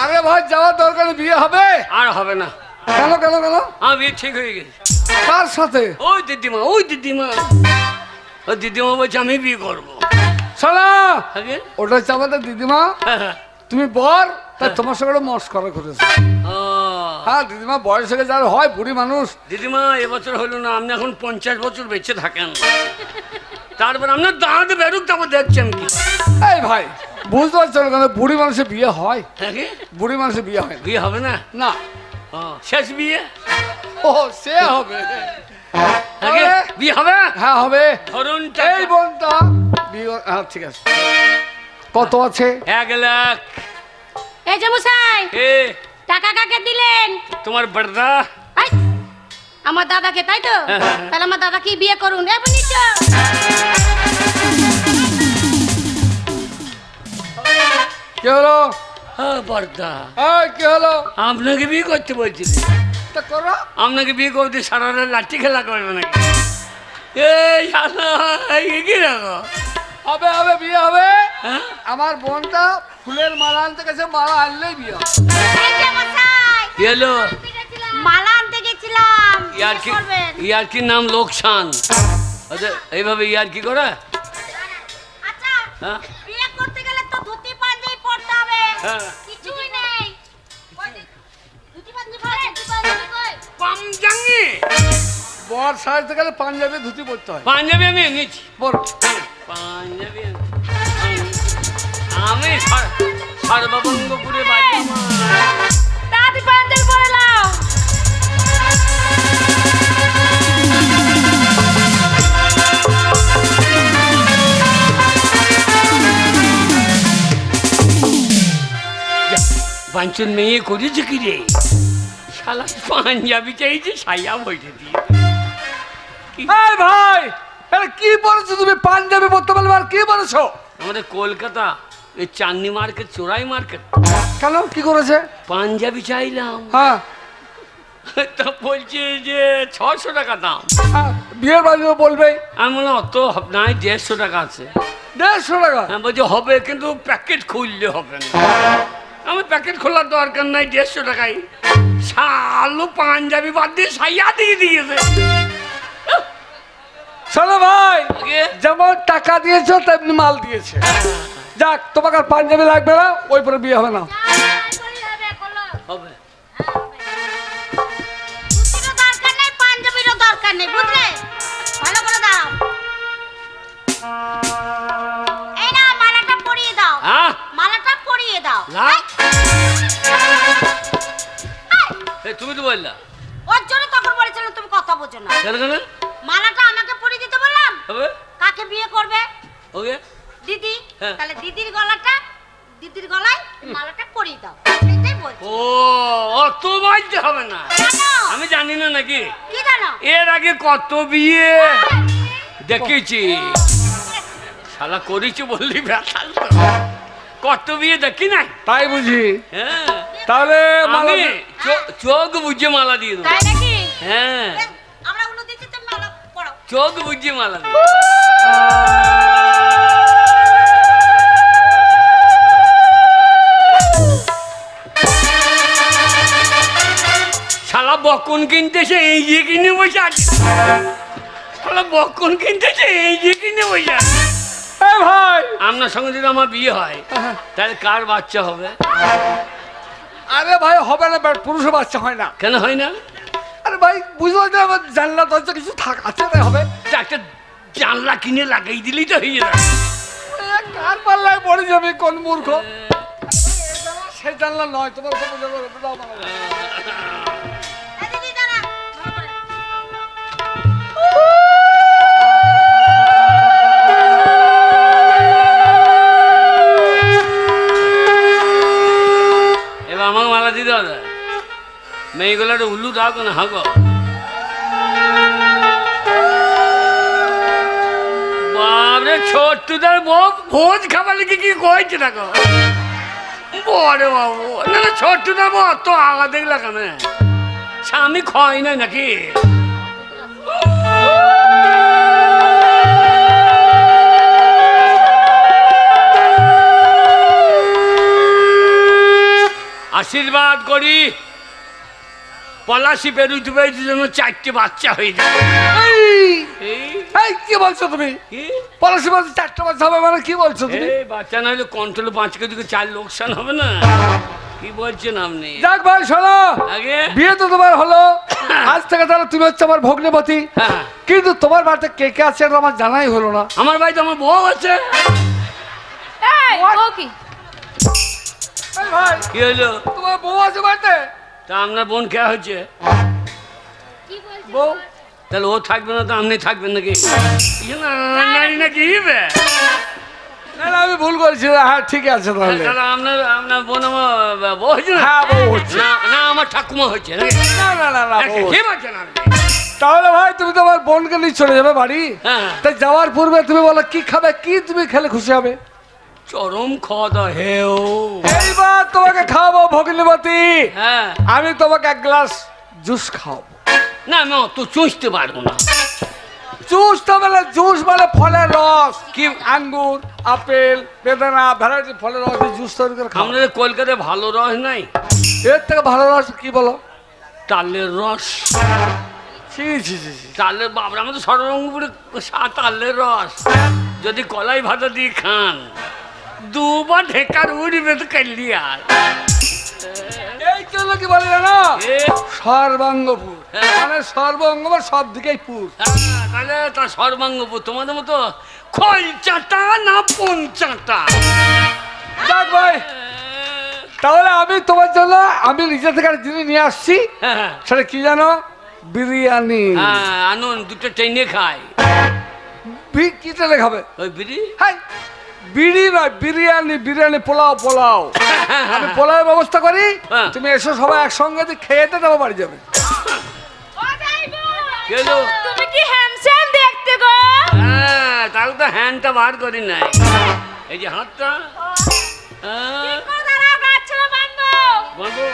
আরে ভাই যাওয়ার দরকার নেই, বিয়ে হবে। আর হবে না। কেন কেন কেন? আমার বিয়ে ঠিক হয়ে গেছে। কার সাথে? ওই দিদিমা, ওই দিদিমা, ওই দিদিমা বলছে আমি বিয়ে করবো। শোনা, আগে ওটা হচ্ছে আমাদের দিদিমা। তুমি বর, তাই তোমার সঙ্গে মস্করা করেছে। হ্যাঁ দিদিমা বয়স থেকে যার হয়, বুড়ি মানুষ। দিদিমা এবছর হলো না, আপনি এখন 50 বছর বেঁচে থাকেন, তারপর আপনার দাঁত বেরুক, তারপর দেখছেন কি। এই ভাই বুঝতে পারছো না কেন বুড়ি মানুষের বিয়ে হয়? আগে বুড়ি মানুষের বিয়ে হয় না। বিয়ে হবে না? না। শেষ বিয়ে। ও সে হবে। আগে বিয়ে হবে। হ্যাঁ হবে। ধরুন এই বোনটা বিয়ে, হ্যাঁ ঠিক আছে। কত আছে? 1,00,000। এই যে মশাই, এ টাকা কাকে দিলেন? তোমার বড়দা। এই, আমার দাদাকে, তাই তো? তাহলে আমার দাদাকেই বিয়ে করুন। এ বুনিচ, কি হলো? হ্যাঁ বড়দা, এই কি হলো? আপনাকে বিয়ে করতে বলছিলেন, তা করো। আপনাকে বিয়ে করতে সারা রাত লাঠি খেলা করবে নাকি? এই শালা, এই কি রাখো? হবে হবে বিয়ে হবে। হ্যাঁ? আমার বোনটা ফুলের মালা আনতে গেছে, মালা আনলেই বিয়ে হবে। এই যে মশাই, কি হলো? মালা আনতে গেছিলাম। ইয়ার কি কি, করবেন? ইয়ার কি নাম লোকসান? আচ্ছা এইভাবে ইয়ার কি করে? আচ্ছা, হ্যাঁ? বিয়ে করতে গেলে তো ধুতি পাঞ্জাবি পরতে হবে। হ্যাঁ। কিছুই নেই। ধুতি পাঞ্জাবি পরে, ধুতি পাঞ্জাবি পরে। পাঞ্জাঙ্গি বর সাজতে গেলে পাঞ্জাবি ধুতি পরতে হয়। পাঞ্জাবি আমি এনেছি। বল। পাঞ্জাবি আমি সর্ববঙ্গপুরে বাড়ি আমার। তাড়াতাড়ি পাঞ্জাবি পরে নাও। বাঞ্চন মেয়ে করেছে কি রে? শালা পাঞ্জাবি চাইছে, সাইয়া বইতে দিয়ে। এই ভাই, এটা কি বলেছো তুমি? পাঞ্জাবি পরতে বলবে আর কি বলেছো? আমাদের কলকাতা এই চাঁদনি মার্কেট, চোরাই মার্কেট, কেন কি করেছে? পাঞ্জাবি চাইলাম, হ্যাঁ তা বলছে যে 600 টাকা দাম। হ্যাঁ, বিয়ের বাড়িও বলবে। আমি বললাম অত নাই, 150 টাকা আছে। 150 টাকা? হ্যাঁ বলছে হবে, কিন্তু প্যাকেট খুললে হবে না। আমি প্যাকেট খোলার দরকার নাই, 150 টাকাই। শালু পাঞ্জাবি বাদ দিয়ে সাইয়া দিয়ে দিয়েছে। শোনো ভাই, আগে যেমন টাকা দিয়েছো তেমনি মাল দিয়েছে। যাক, তোমাকে আর পাঞ্জাবি লাগবে না, ওই পরে বিয়ে হবে না। হবে। ধুতিরও দরকার নেই, পাঞ্জাবিরও দরকার নেই, বুঝলে? ভালো করে দাও। এই নাও, মালাটা পরিয়ে দাও। হ্যাঁ মালাটা পরিয়ে দাও। না এই, তুমি তো বললা ওর জন্য তখন বলেছিলাম তুমি কথা বোঝো না। কেন কেন মালাটা আমাকে পরিয়ে দিতে বললাম। হবে কাকে বিয়ে করবে? ওকে দিদি। হ্যাঁ। তাহলে দিদির গলায় এই মালাটা পরিয়ে দাও। সেটাই বলছি। ও অত বাজতে হবে না, কেন? আমি জানি না নাকি কি জানো? এর আগে কত বিয়ে দেখেছি, শালা করেছি বললি ব্যথা তো। কত বিয়ে দেখি নাই। তাই বুঝি? হ্যাঁ তাহলে মালা আমি চোখ বুঝে মালা দিয়ে দেবো। তাই নাকি? হ্যাঁ আমরা উনো দিচ্ছি, তুমি মালা পড়ো। চোখ বুঝে মালা দিয়ে শালা বকন কিনতেছে এই যে কিনে বসে আছে, শালা বকন কিনতেছে এই যে কিনে বসে আছে। এ ভাই, আপনার সঙ্গে যদি আমার বিয়ে হয় তাহলে কার বাচ্চা হবে? আরে ভাই হবে না, পুরুষের বাচ্চা হয় না। কেন হয় না? আরে ভাই বুঝতে পারছি, আমার জানলা দরজা কিছু আছে তাই হবে। তা একটা জানলা কিনে লাগাই দিলেই তো হয়ে যাবে। কার পাল্লায় পড়ে যাবে, কোন মূর্খ? সেই জানলা নয়, তোমার উপর বুঝে যাবে, দাও মালা। এই দিদি দাঁড়া, ভালো করে। এবার আমাকে মালা দিতে হবে। মেয়েগুলো একটা উল্লু দাও কেন হাঁক। বাবরে ছোট্টুদার ভোজ খাবার লিখে কি কয়েছে দেখো। বরে বাবু না না, ছোট্টুদার বউ তো আগা দেখলা কেন? স্বামী খয় নাই নাকি? আশীর্বাদ করি পলাশি পেরুতে পেরুতে যেন 4টে বাচ্চা হয়ে যায়। এই কি বলছো তুমি? কি? পলাশি বলছে 4টা বাচ্চা হবে মানে কি বলছো তুমি? এই বাচ্চা না হলে কন্ট্রোলে 5 কেজি 4 লোকসান হবে না? কি বলছেন আপনি? যাক ভাই শোনো, আগে বিয়ে তো তোমার হলো, আজ থেকে তাহলে তুমি হচ্ছে আমার ভগ্নিপতি। হ্যাঁ, কিন্তু তোমার বাড়িতে কে কে আছে এটা আমার জানাই হলো না। আমার বাড়িতে আমার বউ আছে। এই, ও কি? এই ভাই, কি হলো? তোমার বউ আছে বাড়িতে? তা আপনার বোন কে হচ্ছে? বউ? তাহলে ও থাকবে না তো আপনি থাকবেন নাকি? নারী নাকি হিবে? না না, আমি ভুল করেছি। হ্যাঁ ঠিক আছে তাহলে। তাহলে আপনার বোন আমার বউ হচ্ছে না? হ্যাঁ বউ হচ্ছে। না না, আমার ঠাকুমা হচ্ছে নাকি? না না না না, বউ কি হচ্ছে। বলছেন আপনি? তাহলে ভাই তুমি তোমার বোনকে নিয়ে চলে যাবে বাড়ি। হ্যাঁ, তাই যাওয়ার পূর্বে তুমি বলো কি খাবে, কি তুমি খেলে খুশি হবে? চরম খাওয়া দাওয়া হেও। এইবার তোমাকে খাওয়াবো ভগ্নিপতি। হ্যাঁ, আমি তোমাকে 1 গ্লাস জুস খাওয়াবো। না আমি অত চুষতে পারবো না। জুস তো মানে জুস মানে ফলের রস, কি আঙ্গুর, আপেল, বেদানা, ভ্যারাইটি ফলের রস দিয়ে জুস তৈরি করে খাও। আমাদের কলকাতায় ভালো রস নাই। এর থেকে ভালো রস কি বলো? তালের রস। ছি ছি ছি ছি। তালের বাবরা আমাদের সর্বঙ্গপুরে তালের রস যদি কলাই ভাজা দিয়ে খান 2 বার ঢেকার উড়বে তো কালি আর। এই জন্য কি বলে জানো? এ, সর্বাঙ্গপুর হ্যাঁ। মানে সর্বাঙ্গ মানে সব দিকেই পুর। হ্যাঁ, তাহলে তা সর্বাঙ্গপুর তোমাদের মতো খোল চাটা না পন চাটা। যাক ভাই, তাহলে আমি তোমার জন্য আমি নিজে থেকে একটা জিনিস নিয়ে আসছি। হ্যাঁ, সেটা কি জানো? বিরিয়ানি। হ্যাঁ, আনুন 2টা টেনে খাই। কি তেলে খাবে? ওই বিড়ি। হাই, বিড়ি নয়, বিরিয়ানি। বিরিয়ানি, পোলাও পোলাও। আমি পোলাওয়ের ব্যবস্থা করি, হ্যাঁ। তুমি এসো সবাই একসঙ্গে খেয়েতে দেবো বাড়ি যাবে। ও যাইবো, গেলো। তুমি কি হ্যান্ডসাম দেখতে গো? হ্যাঁ, তাহলে তো হ্যান্ডটা বার করি নাই। এই যে হাতটা। হ্যাঁ, ও দাঁড়াও, গাছ ছেড়ে বাঁধবো। বলবো।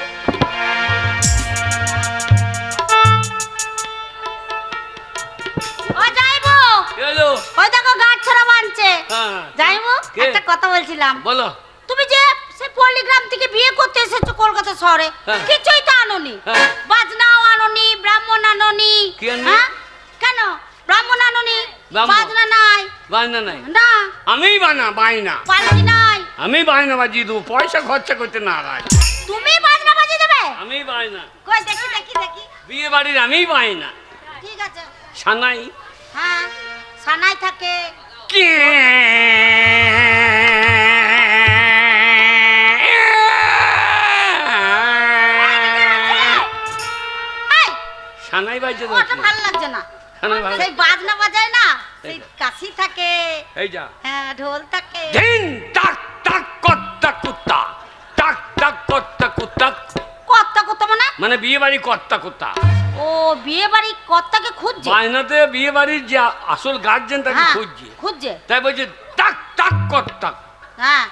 ও যাইবো, গেলো। ওই দেখো গাছ ছাড়া বানছে। হ্যাঁ, যাইবো, কে? একটা কথা বলছিলাম। বলো। তুমি যে সে পল্লীগ্রাম থেকে বিয়ে করতে এসেছো কলকাতা শহরে, হ্যাঁ। কিছুই তো আনোনি। হ্যাঁ। বাজনাও আনোনি, ব্রাহ্মণ আনোনি। কি আননি? হ্যাঁ? কেন ব্রাহ্মণ আনোনি? বাবা। বাজনা নাই বাজনা নাই না আমি বায়না পাল্টি নাই আমি বায়না বাজিয়ে দেবো পয়সা খরচা করতে নারাজ তুমি বাজনা বাজিয়ে দেবে আমি বায়না কই দেখি দেখি দেখি বিয়ে বাড়ির আমি বায়না ঠিক আছে সানাই হ্যাঁ সানাই থাকে কে এই সানাই বাজছে তো ওটা ভালো লাগছে না সানাই ভালো সেই বাজনা বাজায় না সেই কাশি থাকে এই যা হ্যাঁ ঢোল থাকে দিন টাক টাক কর্তা কুত্তা টাক টাক কর্তা কুত্তা কর্তা কর্তা মানে মানে বিয়ে বাড়ি কর্তা কুত্তা ও বিয়ে বাড়ি কর্তাকে খুঁজছে বায়নাতে বিয়ে বাড়ির যে আসল গার্জেন তাকে হ্যাঁ, খুঁজছে খুঁজছে তাই বলছে টাক টাক কর্তা হ্যাঁ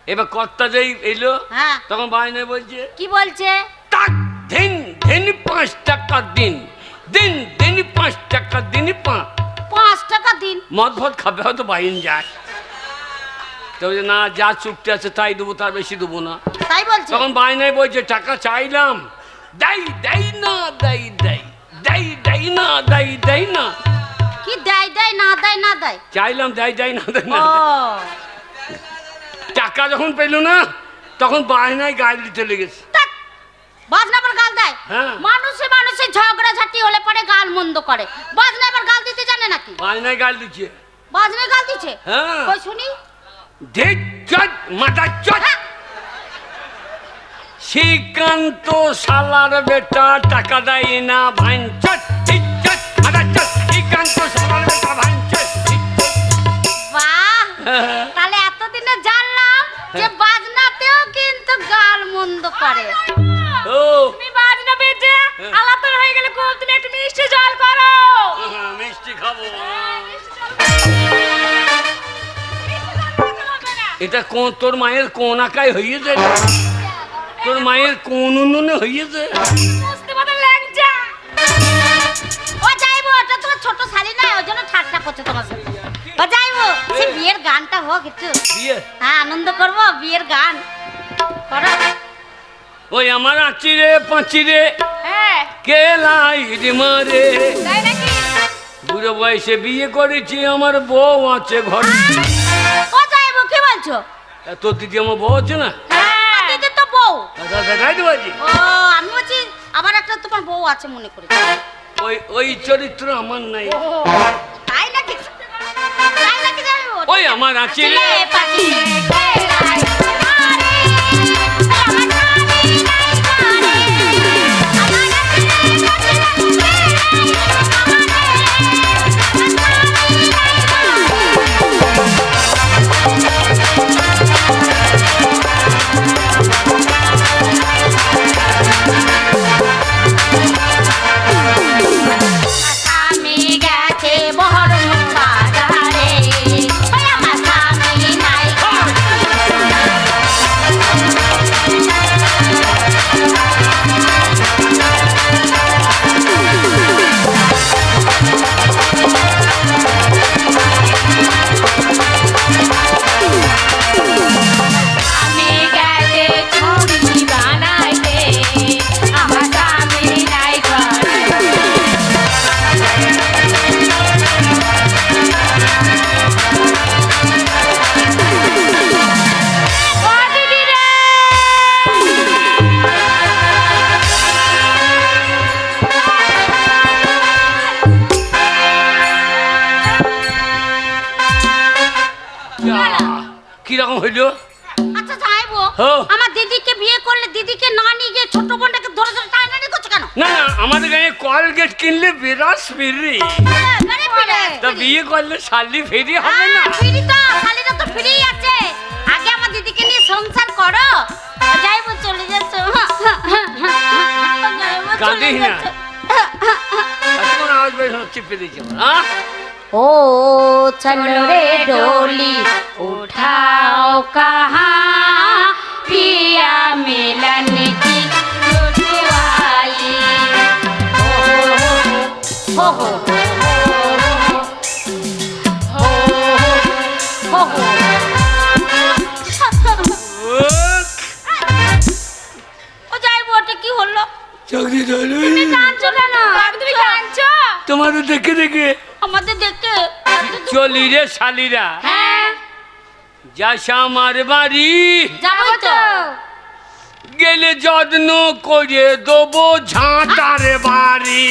এবার কর্তা যেই এলো হ্যাঁ তখন বায়নায় বলছে কি বলছে টাক দিন দিন 5 টাকা দিন দিন দিন 5 টাকা দিন 5 টাকা দিন মদ ফদ খাবে হয়তো বাইন যায় তো বলছে, না যা চুক্তি আছে তাই দেবো তার বেশি দেবো না তাই বলছে তখন বায়নায় বলছে টাকা চাইলাম দেই দেই না দেই দেই দেই দেই না দেই দেই না কি দেয় দেয় না দেয় না দেয় চাইলাম দেই দেই না দেই না ও টাকা যখন পেল না তখন বায়নায় গাল দিতে লেগেছে ধ্যাৎ, বাজনা আবার গাল দেয় হ্যাঁ। মানুষে মানুষে ঝগড়া ঝাঁটি হলে পরে গাল মন্দ করে বাজনা আবার গাল দিতে জানে নাকি বায়নায় গাল দিচ্ছে বাজনা গাল দিচ্ছে হ্যাঁ। কই শুনি ধিক চট মাথা চট শ্রীকান্ত শালার বেটা টাকা দেয় না ভাইন চট ধিক চট মাথা চট শ্রীকান্ত শালার বেটা ভাইন চট ধিক চট। বাহ তাহলে এতদিনে জানলাম যে বাজনাতেও কিন্তু গাল মন্দ করে ও তুমি বাজনা বেজে আলাদা হয়ে গেলে খুব তুমি একটু মিষ্টি জল করো মিষ্টি খাবো এটা কোন তোর মায়ের কোন আকায় হইয়েছে তোর মায়ের কোন উন্নয়নে হইয়েছে বুঝতে পারো ল্যাংচা ও যাইবো ওটা তোমার ছোট শালি না ওই জন্য ঠাট্টা করছে তোমার সাথে ও যাইবো সে বিয়ের গানটা হোক একটু বিয়ে হ্যাঁ আনন্দ করবো বিয়ের গান করো ওই আমার আচিরে পাঁচিরে হ্যাঁ কে লাইট মারে তাই নাকি বুড়ো বয়সে বিয়ে করেছি আমার বউ আছে ঘরে ও যাইবো কি বলছো তোর দিদি আমার বউ আছে না হ্যাঁ দিদি তো বউ দেখাইতে পারছি ও আমি বলছি আবার একটা তোমার বউ আছে মনে করি ওই ওই চরিত্র আমার নাই তাই নাকি তাই নাকি যাইবো ওই আমার আচিরে ছেলে পাখি খেলাই আরে আমার নামি নাই করে আমার স্বামী গেছে বহরম বাজারে ওই আমার স্বামী নাই আমি গেছে ছুরি বানাইতে আমার স্বামী নাই ঘরে ও দিদি রে কিরকম হইলো আচ্ছা যাইবো হ্যাঁ। আমার দিদিকে বিয়ে করলে দিদিকে না নিয়ে গিয়ে ছোট বোনটাকে ধরে ধরে টানাটানি করছো কেন না না আমাদের গায়ে কলগেট কিনলে বিরাস ফিরি আরে ফিরে তা বিয়ে করলে শালি ফেরি হবে না ফ্রি তো শালিরা তো ফ্রি আছে আগে আমার দিদিকে নিয়ে সংসার করো যাইবো চলে যাচ্ছ কাঁদিস না। এতক্ষণ আওয়াজ বের হচ্ছে পেরে যাবো হ্যাঁ ओ चलो रे डोली उठाओ कहाँ पिया मिलन की रुसवाई हो हो हो हो हो ও যাইবো ওটা কি হলো চাকরি ধরে কাঁদছো কেন তুমি কাঁদছো তোমাদের দেখে দেখে আমাদের দেখে চলি রে শালিরা, হ্যাঁ যাস আমার বাড়ি, যাবো তো। গেলে যত্ন করে দেবো ঝাঁটার বাড়ি।